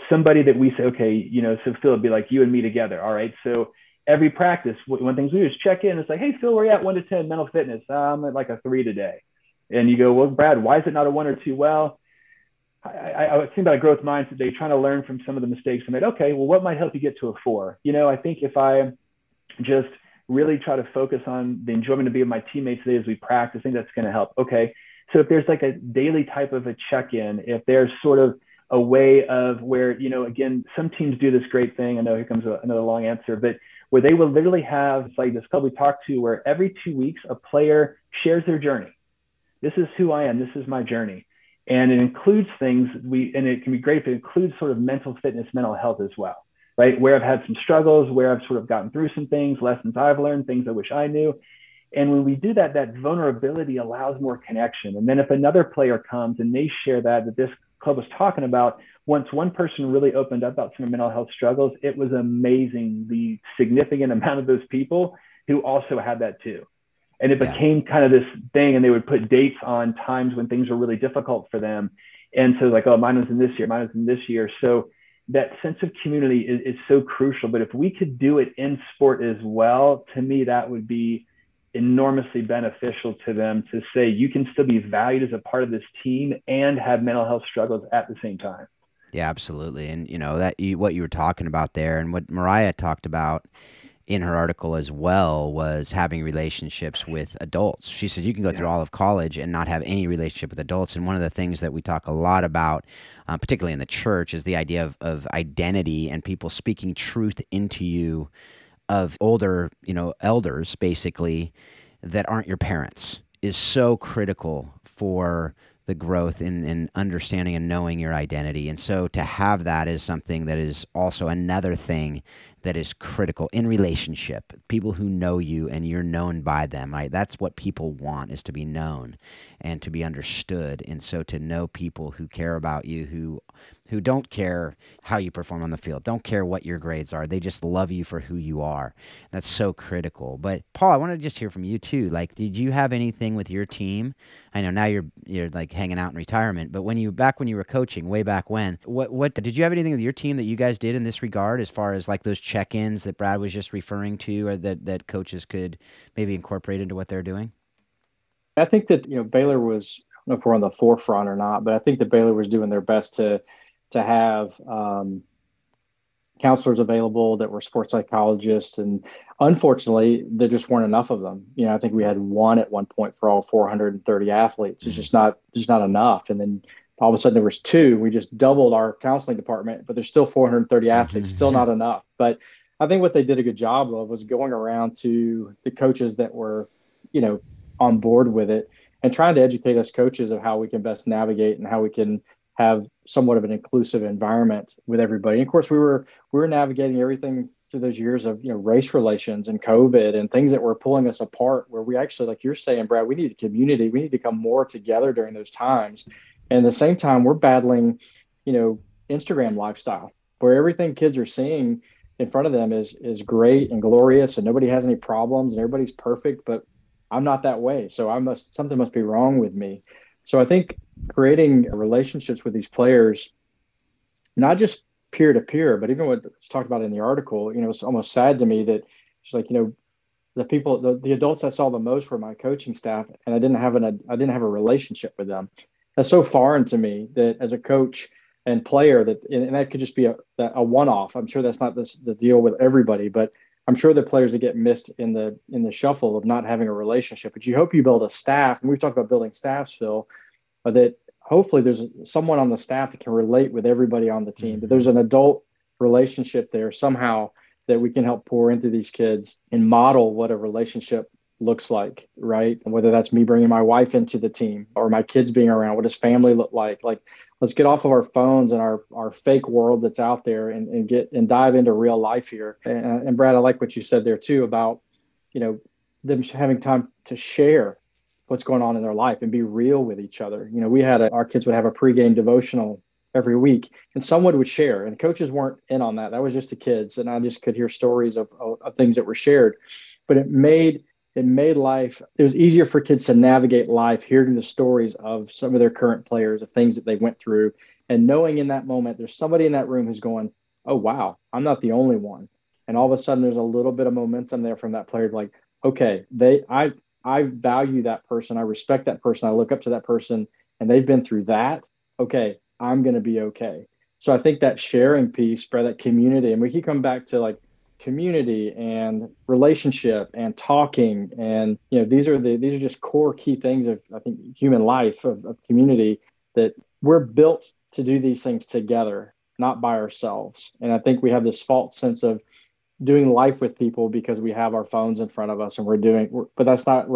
somebody that we say, okay, so Phil would be like you and me together. All right. So every practice, one thing we do is check in. It's like, hey, Phil, where you at 1 to 10 mental fitness? I'm at like a 3 today. And you go, well, Brad, why is it not a 1 or 2? Well, I was thinking about a growth mindset. They're trying to learn from some of the mistakes I made. Okay, well, what might help you get to a 4? I think if I just really try to focus on the enjoyment of being with my teammates today as we practice, I think that's going to help. Okay. So if there's like a daily type of a check-in, if there's sort of a way of where, again, some teams do this great thing. I know here comes another long answer, but where they will literally have, it's like this club we talked to, where every 2 weeks a player shares their journey. This is who I am. This is my journey. And it includes things and it can be great if it includes sort of mental fitness, mental health as well, right? Where I've had some struggles, where I've sort of gotten through some things, lessons I've learned, things I wish I knew. And when we do that, that vulnerability allows more connection. And then if another player comes and they share that this club was talking about, once one person really opened up about some mental health struggles, it was amazing the significant amount of those people who also had that too. And it became kind of this thing, and they would put dates on times when things were really difficult for them. And so like, oh, mine was in this year, mine was in this year. So that sense of community is so crucial. But if we could do it in sport as well, to me, that would be enormously beneficial to them, to say you can still be valued as a part of this team and have mental health struggles at the same time. Yeah, absolutely. And what you were talking about there, and what Mariah talked about in her article as well, was having relationships with adults. She said you can go through all of college and not have any relationship with adults. And one of the things that we talk a lot about, particularly in the church, is the idea of identity and people speaking truth into you, of older, elders, basically, that aren't your parents, is so critical for the growth in understanding and knowing your identity. And so to have that is something that is also another thing that is critical in relationship. People who know you and you're known by them, right? That's what people want, is to be known and to be understood. And so to know people who care about you, who don't care how you perform on the field, don't care what your grades are. They just love you for who you are. That's so critical. But Paul, I want to just hear from you too. Like, did you have anything with your team? I know now you're like hanging out in retirement, but when you were coaching way back when, what did you have anything with your team that you guys did in this regard, as far as like those check-ins that Brad was just referring to, or that coaches could maybe incorporate into what they're doing? I think that, Baylor was, I don't know if we're on the forefront or not, but I think that Baylor was doing their best to have counselors available that were sports psychologists. And unfortunately, there just weren't enough of them. I think we had one at one point for all 430 athletes. It's just not enough. And then all of a sudden there was 2. We just doubled our counseling department, but there's still 430 athletes, still not enough. But I think what they did a good job of was going around to the coaches that were, on board with it, and trying to educate us coaches of how we can best navigate and how we can have somewhat of an inclusive environment with everybody. And of course, we were navigating everything through those years of, race relations and COVID and things that were pulling us apart, where we actually, like you're saying, Brad, we need a community. We need to come more together during those times. And at the same time, we're battling, Instagram lifestyle, where everything kids are seeing in front of them is great and glorious, and nobody has any problems and everybody's perfect, but I'm not that way. So something must be wrong with me. So I think creating relationships with these players, not just peer to peer, but even what was talked about in the article, it's almost sad to me that it's like, the adults I saw the most were my coaching staff, and I didn't have a relationship with them. That's so foreign to me that as a coach and player, and that could just be a one-off. I'm sure that's not the deal with everybody, but I'm sure the players that get missed in the shuffle of not having a relationship. But you hope you build a staff, and we've talked about building staffs, Phil, that hopefully there's someone on the staff that can relate with everybody on the team, that there's an adult relationship there somehow that we can help pour into these kids and model what a relationship looks like, right? And whether that's me bringing my wife into the team or my kids being around, what does family look like? Like, let's get off of our phones and our fake world that's out there and dive into real life here. And Brad, I like what you said there too about, them having time to share what's going on in their life and be real with each other. We had our kids would have a pregame devotional every week, and someone would share, and coaches weren't in on that. That was just the kids. And I just could hear stories of things that were shared, but it made life, it was easier for kids to navigate life, hearing the stories of some of their current players, of things that they went through, and knowing in that moment, there's somebody in that room who's going, oh, wow, I'm not the only one. And all of a sudden there's a little bit of momentum there from that player. Like, okay, I value that person. I respect that person. I look up to that person, and they've been through that. Okay, I'm going to be okay. So I think that sharing piece, Brad, that community, and we keep coming back to like community and relationship and talking. And, these are just core key things of, I think, human life, of community, that we're built to do these things together, not by ourselves. And I think we have this false sense of doing life with people because we have our phones in front of us and we're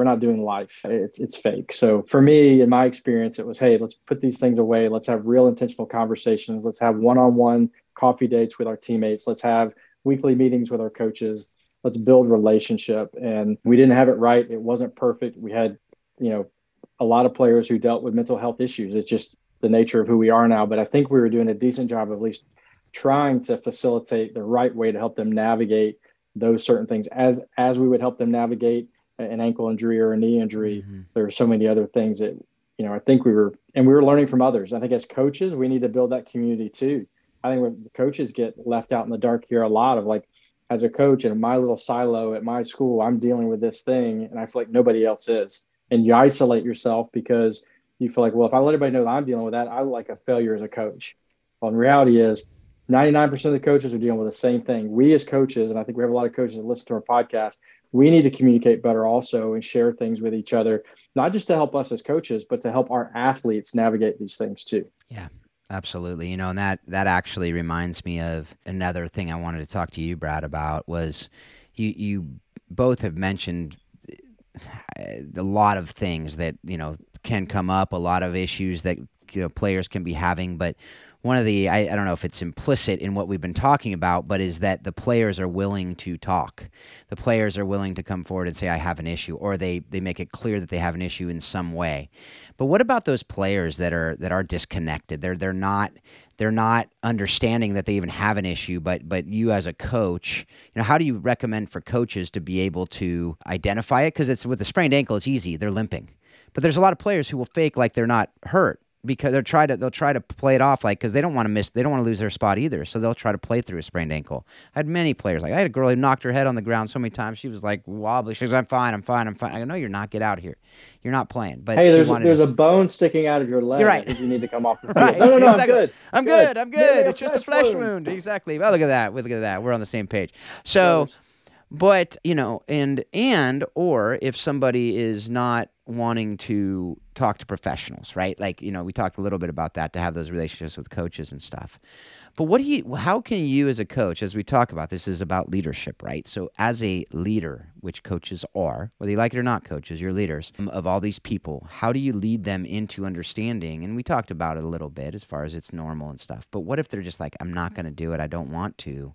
not doing life. It's fake. So for me, in my experience, it was, hey, let's put these things away. Let's have real intentional conversations. Let's have one-on-one coffee dates with our teammates. Let's have weekly meetings with our coaches. Let's build relationship. And we didn't have it right. It wasn't perfect. We had, a lot of players who dealt with mental health issues. It's just the nature of who we are now. But I think we were doing a decent job of at least trying to facilitate the right way to help them navigate those certain things as we would help them navigate an ankle injury or a knee injury. Mm-hmm. There are so many other things that, I think we were learning from others. I think as coaches, we need to build that community too. I think when the coaches get left out in the dark here a lot of, like, as a coach in my little silo at my school, I'm dealing with this thing and I feel like nobody else is. And you isolate yourself because you feel like, well, if I let everybody know that I'm dealing with that, I look like a failure as a coach. Well, in reality is 99% of the coaches are dealing with the same thing. We as coaches, and I think we have a lot of coaches that listen to our podcast, we need to communicate better also and share things with each other, not just to help us as coaches, but to help our athletes navigate these things too. Yeah, absolutely. And that actually reminds me of another thing I wanted to talk to you, Brad, about was you both have mentioned a lot of things that, can come up, a lot of issues that, players can be having, but one of the, I don't know if it's implicit in what we've been talking about, but is that the players are willing to talk. The players are willing to come forward and say, I have an issue, or they make it clear that they have an issue in some way. But what about those players that are disconnected? They're not understanding that they even have an issue, but you as a coach, how do you recommend for coaches to be able to identify it? Because it's with a sprained ankle, it's easy. They're limping. But there's a lot of players who will fake like they're not hurt, because they'll try to play it off, like, because they don't want to lose their spot either, so they'll try to play through a sprained ankle. I had many players, like I had a girl who knocked her head on the ground so many times, she was like wobbly. She goes, I'm fine. I go, no, you're not. Get out of here. You're not playing. But hey, there's a bone sticking out of your leg. You're right. You need to come off the field. Right. No, Exactly. I'm good. I'm good. It's just a flesh wound. Exactly. Well, look at that. We're on the same page. So, but or if somebody is not wanting to talk to professionals, right? Like, we talked a little bit about that, to have those relationships with coaches and stuff. But how can you as a coach, as we talk about, this is about leadership, right? So as a leader, which coaches are, whether you like it or not, coaches, you're leaders of all these people, how do you lead them into understanding? And we talked about it a little bit as far as it's normal and stuff, but what if they're just like, I'm not going to do it, I don't want to?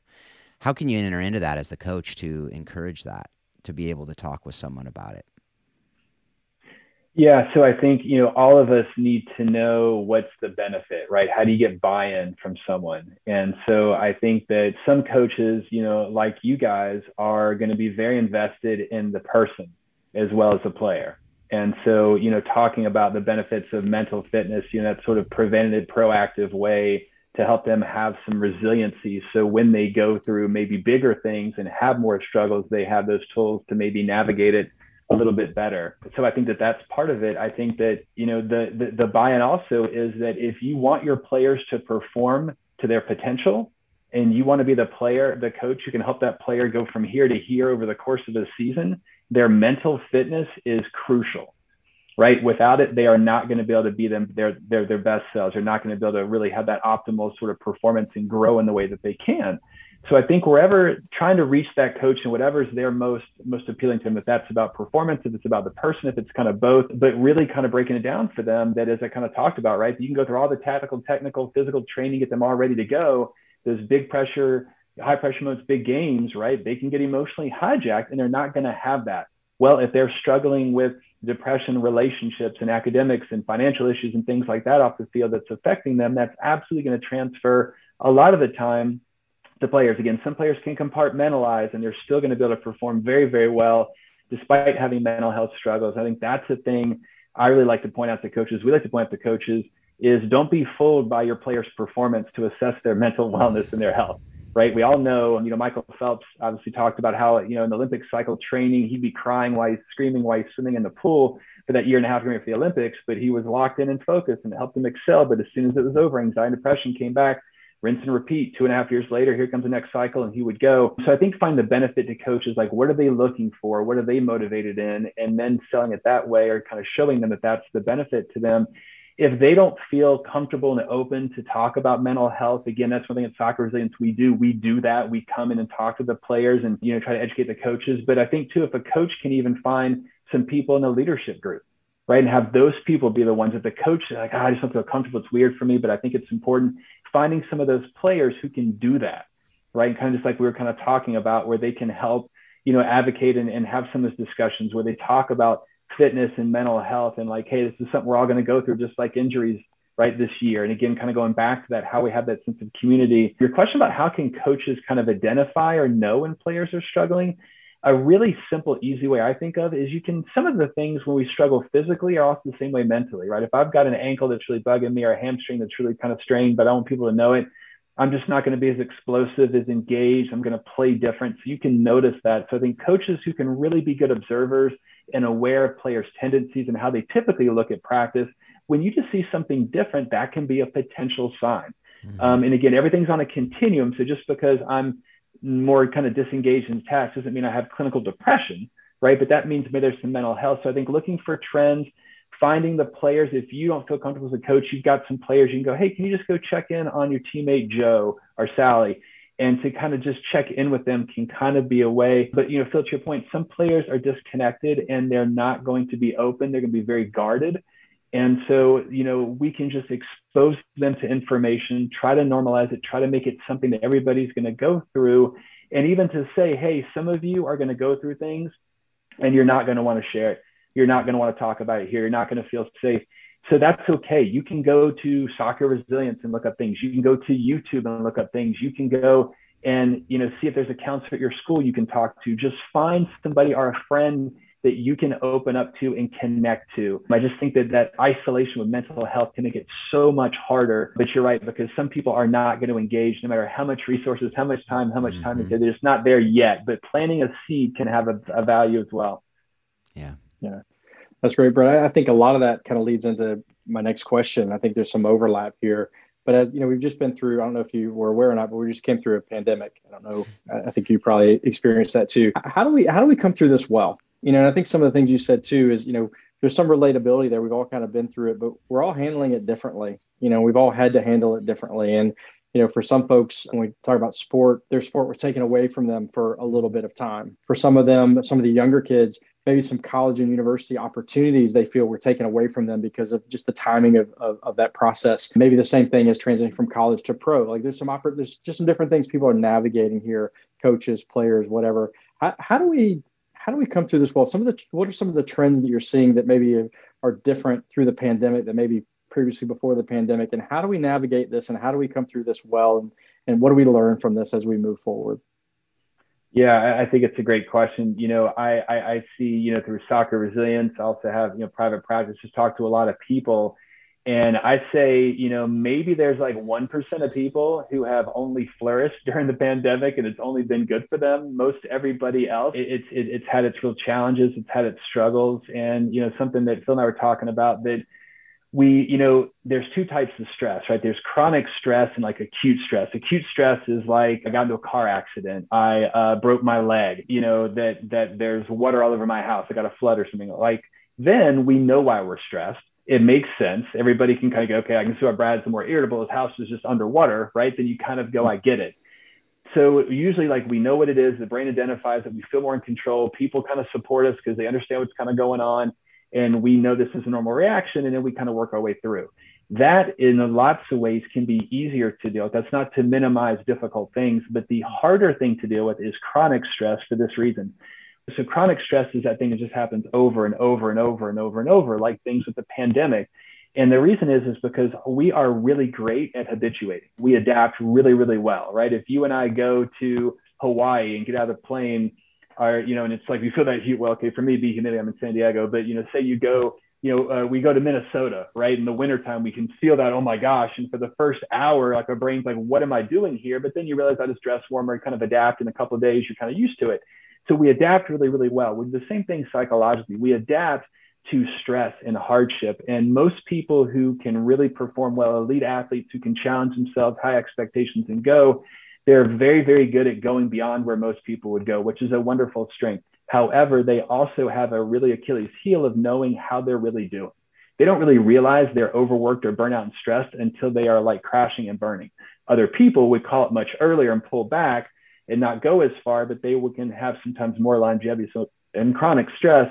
How can you enter into that as the coach to encourage that, to be able to talk with someone about it? Yeah, so I think, all of us need to know what's the benefit, right? How do you get buy-in from someone? And so I think that some coaches, like you guys, are going to be very invested in the person as well as the player. And so, talking about the benefits of mental fitness, that sort of preventative, proactive way to help them have some resiliency. So when they go through maybe bigger things and have more struggles, they have those tools to maybe navigate it a little bit better. So I think that that's part of it. I think that, the buy-in also is that if you want your players to perform to their potential and you want to be the coach who can help that player go from here to here over the course of the season, their mental fitness is crucial, right? Without it, they are not going to be able to be their best selves. They're not going to be able to really have that optimal sort of performance and grow in the way that they can. So I think wherever trying to reach that coach and whatever's their most appealing to them, if that's about performance, if it's about the person, if it's kind of both, but really kind of breaking it down for them, that as I kind of talked about, right? You can go through all the tactical, technical, physical training, get them all ready to go. Those big pressure, high pressure moments, big games, right? They can get emotionally hijacked and they're not going to have that. Well, if they're struggling with depression, relationships and academics and financial issues and things like that off the field that's affecting them, that's absolutely going to transfer a lot of the time to players. Again, some players can compartmentalize and they're still going to be able to perform very, very well despite having mental health struggles. I think that's the thing I really like to point out to coaches. We like to point out to coaches is don't be fooled by your players' performance to assess their mental wellness and their health, right? We all know, Michael Phelps obviously talked about how, in the Olympic cycle training, he'd be crying while he's screaming while he's swimming in the pool for that year and a half for the Olympics, but he was locked in and focused and it helped him excel. But as soon as it was over, anxiety and depression came back. Rinse and repeat. 2.5 years later, here comes the next cycle, and he would go. So I think find the benefit to coaches, like what are they looking for? What are they motivated in? And then selling it that way or kind of showing them that that's the benefit to them. If they don't feel comfortable and open to talk about mental health, again, that's one thing at Soccer Resilience we do. We do that. We come in and talk to the players and, try to educate the coaches. But I think too, if a coach can even find some people in the leadership group, right, and have those people be the ones that the coach is like, I just don't feel comfortable. It's weird for me, but I think it's important. Finding some of those players who can do that, right? And kind of just like we were kind of talking about where they can help, advocate and have some of those discussions where they talk about fitness and mental health and like, hey, this is something we're all going to go through just like injuries, right, this year. And again, kind of going back to that, how we have that sense of community. Your question about how can coaches kind of identify or know when players are struggling? A really simple, easy way I think of is some of the things when we struggle physically are also the same way mentally, right? If I've got an ankle that's really bugging me or a hamstring that's really kind of strained, but I want people to know it, I'm just not going to be as explosive, as engaged. I'm going to play different. So you can notice that. So I think coaches who can really be good observers and aware of players' tendencies and how they typically look at practice, when you just see something different, that can be a potential sign. Mm-hmm. And again, everything's on a continuum. So just because I'm more kind of disengaged in tasks doesn't mean I have clinical depression, right? But that means maybe there's some mental health. So I think looking for trends, finding the players. If you don't feel comfortable as a coach, you've got some players you can go, hey, can you just go check in on your teammate Joe or Sally? And to kind of just check in with them can kind of be a way. But, Phil, to your point, some players are disconnected and they're not going to be open. They're going to be very guarded. And so, we can just expose them to information, try to normalize it, try to make it something that everybody's going to go through. And even to say, hey, some of you are going to go through things and you're not going to want to share it. You're not going to want to talk about it here. You're not going to feel safe. So that's okay. You can go to Soccer Resilience and look up things. You can go to YouTube and look up things. You can go and, see if there's a counselor at your school you can talk to. Just find somebody or a friend that you can open up to and connect to. I just think that isolation with mental health can make it so much harder. But you're right, because some people are not going to engage no matter how much resources, how much time they're just not there yet. But planting a seed can have a value as well. Yeah. Yeah. That's great, Brett. I think a lot of that kind of leads into my next question. I think there's some overlap here. But as we've just been through, I don't know if you were aware or not, but we just came through a pandemic. I don't know. I think you probably experienced that too. How do we come through this well? And I think some of the things you said too is, there's some relatability there. We've all kind of been through it, but we're all handling it differently. We've all had to handle it differently. And, for some folks, when we talk about sport, their sport was taken away from them for a little bit of time. For some of them, some of the younger kids, maybe some college and university opportunities they feel were taken away from them because of just the timing of that process. Maybe the same thing as transitioning from college to pro. Like there's just some different things people are navigating here, coaches, players, whatever. How do we come through this well? What are some of the trends that you're seeing that maybe are different through the pandemic that maybe previously before the pandemic? And how do we navigate this, and how do we come through this well? And what do we learn from this as we move forward? Yeah, I think it's a great question. I see, through Soccer Resilience, I also have, private practice, just talk to a lot of people. And I say, maybe there's like 1% of people who have only flourished during the pandemic and it's only been good for them. Most everybody else, it's had its real challenges, it's had its struggles. And, something that Phil and I were talking about, that there's two types of stress, right? There's chronic stress and like acute stress. Acute stress is like, I got into a car accident, I broke my leg, that there's water all over my house, I got a flood or something. Like, then we know why we're stressed. It makes sense. Everybody can kind of go, okay, I can see why Brad's more irritable. His house is just underwater, right? Then you kind of go, I get it. So usually, like, we know what it is. The brain identifies that we feel more in control. People kind of support us because they understand what's kind of going on. And we know this is a normal reaction. And then we kind of work our way through. That, in lots of ways, can be easier to deal with. That's not to minimize difficult things, but the harder thing to deal with is chronic stress for this reason. So chronic stress is that thing that just happens over and over and over and over and over, like things with the pandemic. And the reason is because we are really great at habituating. We adapt really, really well, right? If you and I go to Hawaii and get out of the plane, and it's like we feel that heat. Well, okay, for me, be humidity, I'm in San Diego, but say you go, we go to Minnesota, right? In the wintertime, we can feel that, oh my gosh. And for the first hour, like our brain's like, what am I doing here? But then you realize I just dress warmer, kind of adapt. In a couple of days, you're kind of used to it. So we adapt really, really well. With the same thing psychologically, we adapt to stress and hardship. And most people who can really perform well, elite athletes who can challenge themselves, high expectations and go, they're very, very good at going beyond where most people would go, which is a wonderful strength. However, they also have a really Achilles heel of knowing how they're really doing. They don't really realize they're overworked or burnout and stressed until they are like crashing and burning. Other people would call it much earlier and pull back and not go as far, but they can have sometimes more longevity. So in chronic stress,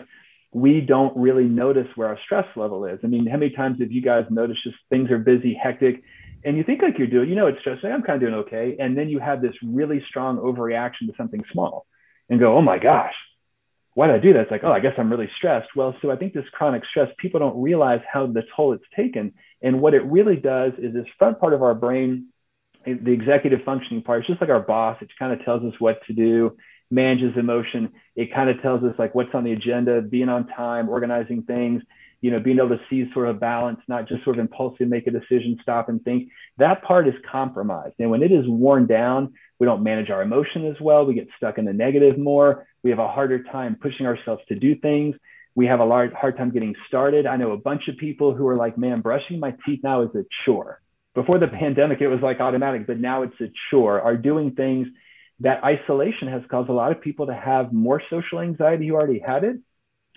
we don't really notice where our stress level is. I mean, how many times have you guys noticed just things are busy, hectic, and you think like you're doing, it's stressful, I'm kind of doing okay. And then you have this really strong overreaction to something small and go, oh my gosh, why did I do that? It's like, oh, I guess I'm really stressed. Well, so I think this chronic stress, people don't realize how the toll it's taken. And what it really does is this front part of our brain, the executive functioning part, it's just like our boss. It kind of tells us what to do, manages emotion. It kind of tells us like what's on the agenda, being on time, organizing things, being able to see sort of balance, not just sort of impulsive, make a decision, stop and think. That part is compromised. And when it is worn down, we don't manage our emotion as well. We get stuck in the negative more. We have a harder time pushing ourselves to do things. We have a hard time getting started. I know a bunch of people who are like, man, brushing my teeth now is a chore. Before the pandemic, it was like automatic, but now it's a chore. Are doing things. That isolation has caused a lot of people to have more social anxiety who already had it.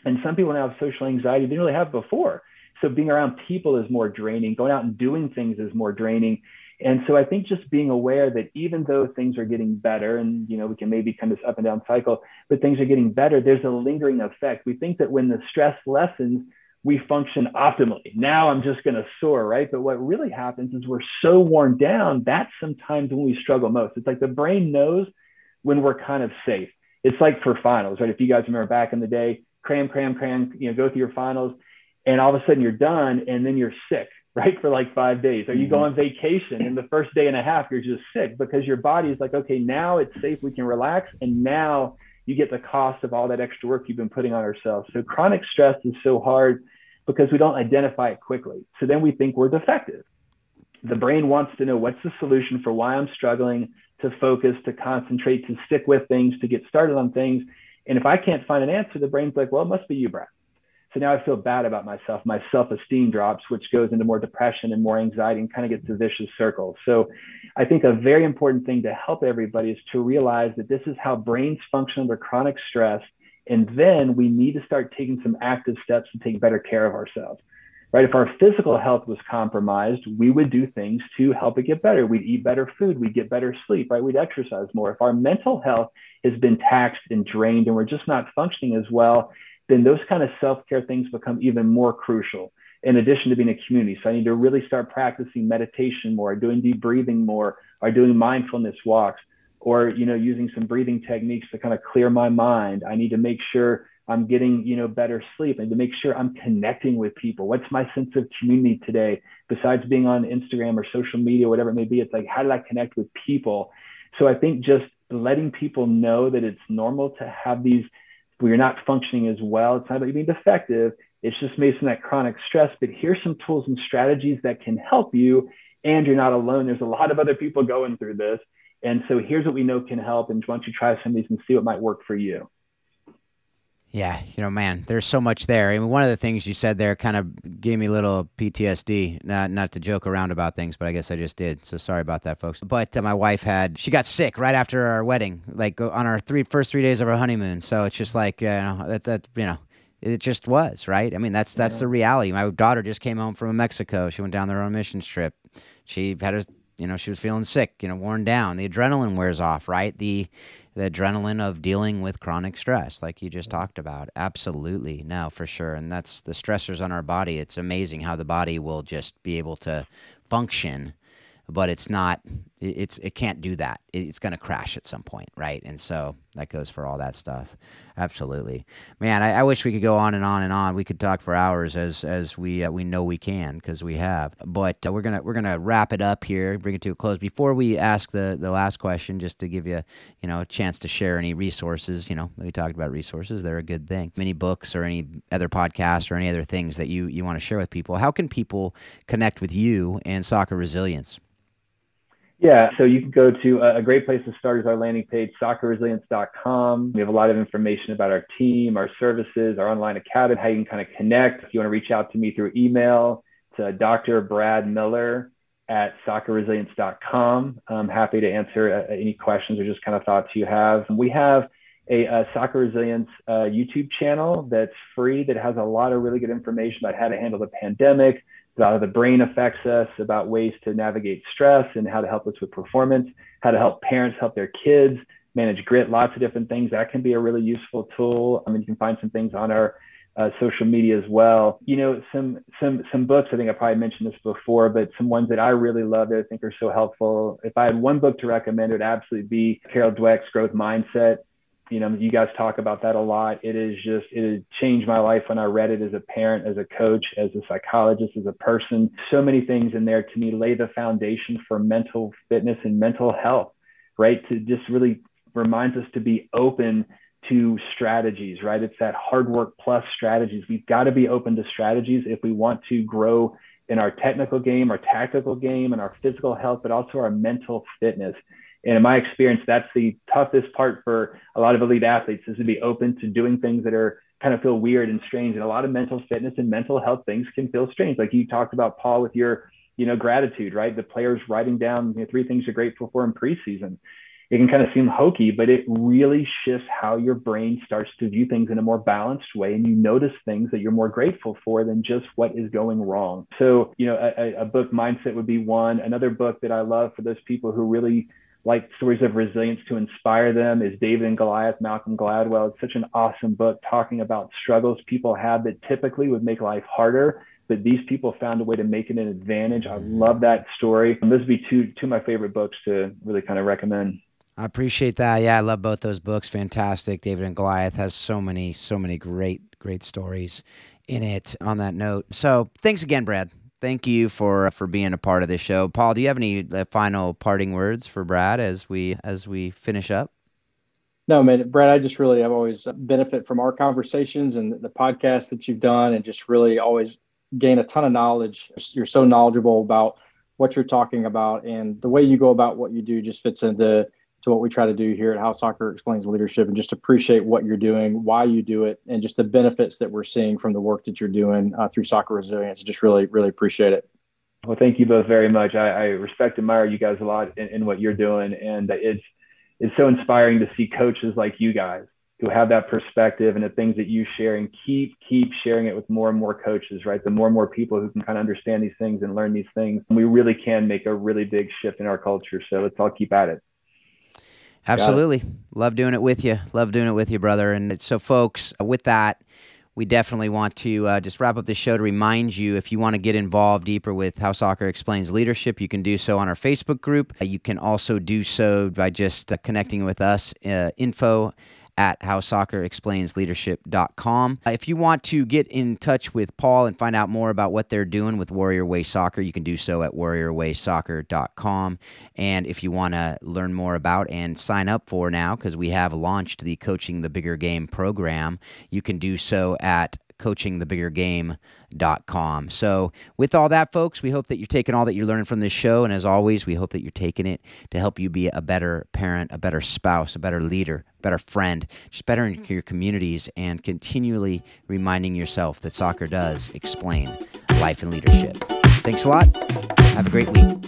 And some people now have social anxiety they didn't really have before. So being around people is more draining. Going out and doing things is more draining. And so I think just being aware that even though things are getting better and, we can maybe kind of this up and down cycle, but things are getting better, there's a lingering effect. We think that when the stress lessens, we function optimally. Now I'm just going to soar, right? But what really happens is we're so worn down. That's sometimes when we struggle most. It's like the brain knows when we're kind of safe. It's like for finals, right? If you guys remember back in the day, cram, go through your finals, and all of a sudden you're done, and then you're sick, right? For like 5 days. Or you go on vacation, and the first day and a half, you're just sick because your body is like, okay, now it's safe, we can relax, and now you get the cost of all that extra work you've been putting on ourselves. So chronic stress is so hard because we don't identify it quickly. So then we think we're defective. The brain wants to know what's the solution for why I'm struggling to focus, to concentrate, to stick with things, to get started on things. And if I can't find an answer, the brain's like, well, it must be you, Brad. So now I feel bad about myself. My self-esteem drops, which goes into more depression and more anxiety and kind of gets a vicious circle. So I think a very important thing to help everybody is to realize that this is how brains function under chronic stress. And then we need to start taking some active steps to take better care of ourselves. right? If our physical health was compromised, we would do things to help it get better. We'd eat better food, we'd get better sleep, right? We'd exercise more. If our mental health has been taxed and drained and we're just not functioning as well, then those kind of self-care things become even more crucial in addition to being a community. So I need to really start practicing meditation more, doing deep breathing more, or doing mindfulness walks, or, using some breathing techniques to kind of clear my mind. I need to make sure I'm getting, better sleep. I need to make sure I'm connecting with people. What's my sense of community today? Besides being on Instagram or social media, whatever it may be, it's like, how did I connect with people? So I think just letting people know that it's normal to have these, where you're not functioning as well. It's not about you being defective. It's just maybe some of that chronic stress, but here's some tools and strategies that can help you, and you're not alone. There's a lot of other people going through this. And so here's what we know can help. And why don't you try some of these and see what might work for you? Yeah, man, there's so much there. I mean, one of the things you said there kind of gave me a little PTSD, not to joke around about things, but I guess I just did. So sorry about that, folks. But my wife she got sick right after our wedding, like on our first 3 days of our honeymoon. So it's just like, it just was, right? I mean, that's the reality. My daughter just came home from Mexico. She went down there on a mission trip. She had she was feeling sick, worn down. The adrenaline wears off, right? The adrenaline of dealing with chronic stress, like you just talked about. Absolutely. No, for sure. And that's the stressors on our body. It's amazing how the body will just be able to function, but it can't do that. It's going to crash at some point, right? And so that goes for all that stuff. Absolutely. Man, I wish we could go on and on and on. We could talk for hours as we know we can, because we have. But we're gonna wrap it up here, bring it to a close. Before we ask the last question, just to give you a chance to share any resources. We talked about resources; they're a good thing. Any books or any other podcasts or any other things that you want to share with people. How can people connect with you and Soccer Resilience? Yeah, so you can go to a great place to start is our landing page, soccerresilience.com. We have a lot of information about our team, our services, our online academy, how you can kind of connect. If you want to reach out to me through email to Dr. Brad Miller at soccerresilience.com. I'm happy to answer any questions or just kind of thoughts you have. We have a Soccer Resilience YouTube channel that's free, that has a lot of really good information about how to handle the pandemic, about how the brain affects us, about ways to navigate stress and how to help us with performance, how to help parents help their kids manage grit, lots of different things. That can be a really useful tool. I mean, you can find some things on our social media as well. Some books, I think I probably mentioned this before, but some ones that I really love that I think are so helpful. If I had one book to recommend, it would absolutely be Carol Dweck's Growth Mindset. You guys talk about that a lot. It has changed my life when I read it, as a parent, as a coach, as a psychologist, as a person. So many things in there to me lay the foundation for mental fitness and mental health, right? To just really reminds us to be open to strategies, right? It's that hard work plus strategies. We've got to be open to strategies if we want to grow in our technical game, our tactical game, and our physical health, but also our mental fitness. And in my experience, that's the toughest part for a lot of elite athletes, is to be open to doing things that are kind of feel weird and strange. And a lot of mental fitness and mental health things can feel strange. Like you talked about, Paul, with your, gratitude, right? The players writing down 3 things you're grateful for in preseason. It can kind of seem hokey, but it really shifts how your brain starts to view things in a more balanced way. And you notice things that you're more grateful for than just what is going wrong. So, a book, Mindset, would be one. Another book that I love for those people who really like stories of resilience to inspire them is David and Goliath, Malcolm Gladwell. It's such an awesome book talking about struggles people have that typically would make life harder, but these people found a way to make it an advantage. I love that story. And those would be two of my favorite books to really kind of recommend. I appreciate that. Yeah, I love both those books. Fantastic. David and Goliath has so many great stories in it on that note. So thanks again, Brad. Thank you for being a part of this show. Paul, do you have any final parting words for Brad as we finish up? No, man, Brad, I've always benefit from our conversations and the podcast that you've done, and just really always gain a ton of knowledge. You're so knowledgeable about what you're talking about, and the way you go about what you do just fits into what we try to do here at How Soccer Explains Leadership, and just appreciate what you're doing, why you do it, and just the benefits that we're seeing from the work that you're doing through Soccer Resilience. Just really, really appreciate it. Well, thank you both very much. I respect and admire you guys a lot in what you're doing. And it's so inspiring to see coaches like you guys, who have that perspective and the things that you share, and keep sharing it with more and more coaches, right? The more and more people who can kind of understand these things and learn these things, we really can make a really big shift in our culture. So let's all keep at it. Absolutely. Love doing it with you. Love doing it with you, brother. And so folks, with that, we definitely want to just wrap up this show to remind you, if you want to get involved deeper with How Soccer Explains Leadership, you can do so on our Facebook group. You can also do so by just connecting with us, info@howsoccerexplainsleadership.com. If you want to get in touch with Paul and find out more about what they're doing with Warrior Way Soccer, you can do so at warriorwaysoccer.com. And if you want to learn more about and sign up for now, because we have launched the Coaching the Bigger Game program, you can do so at coachingthebiggergame.com. So with all that, folks, we hope that you're taking all that you're learning from this show. And as always, we hope that you're taking it to help you be a better parent, a better spouse, a better leader, a better friend, just better in your communities, and continually reminding yourself that soccer does explain life and leadership. Thanks a lot. Have a great week.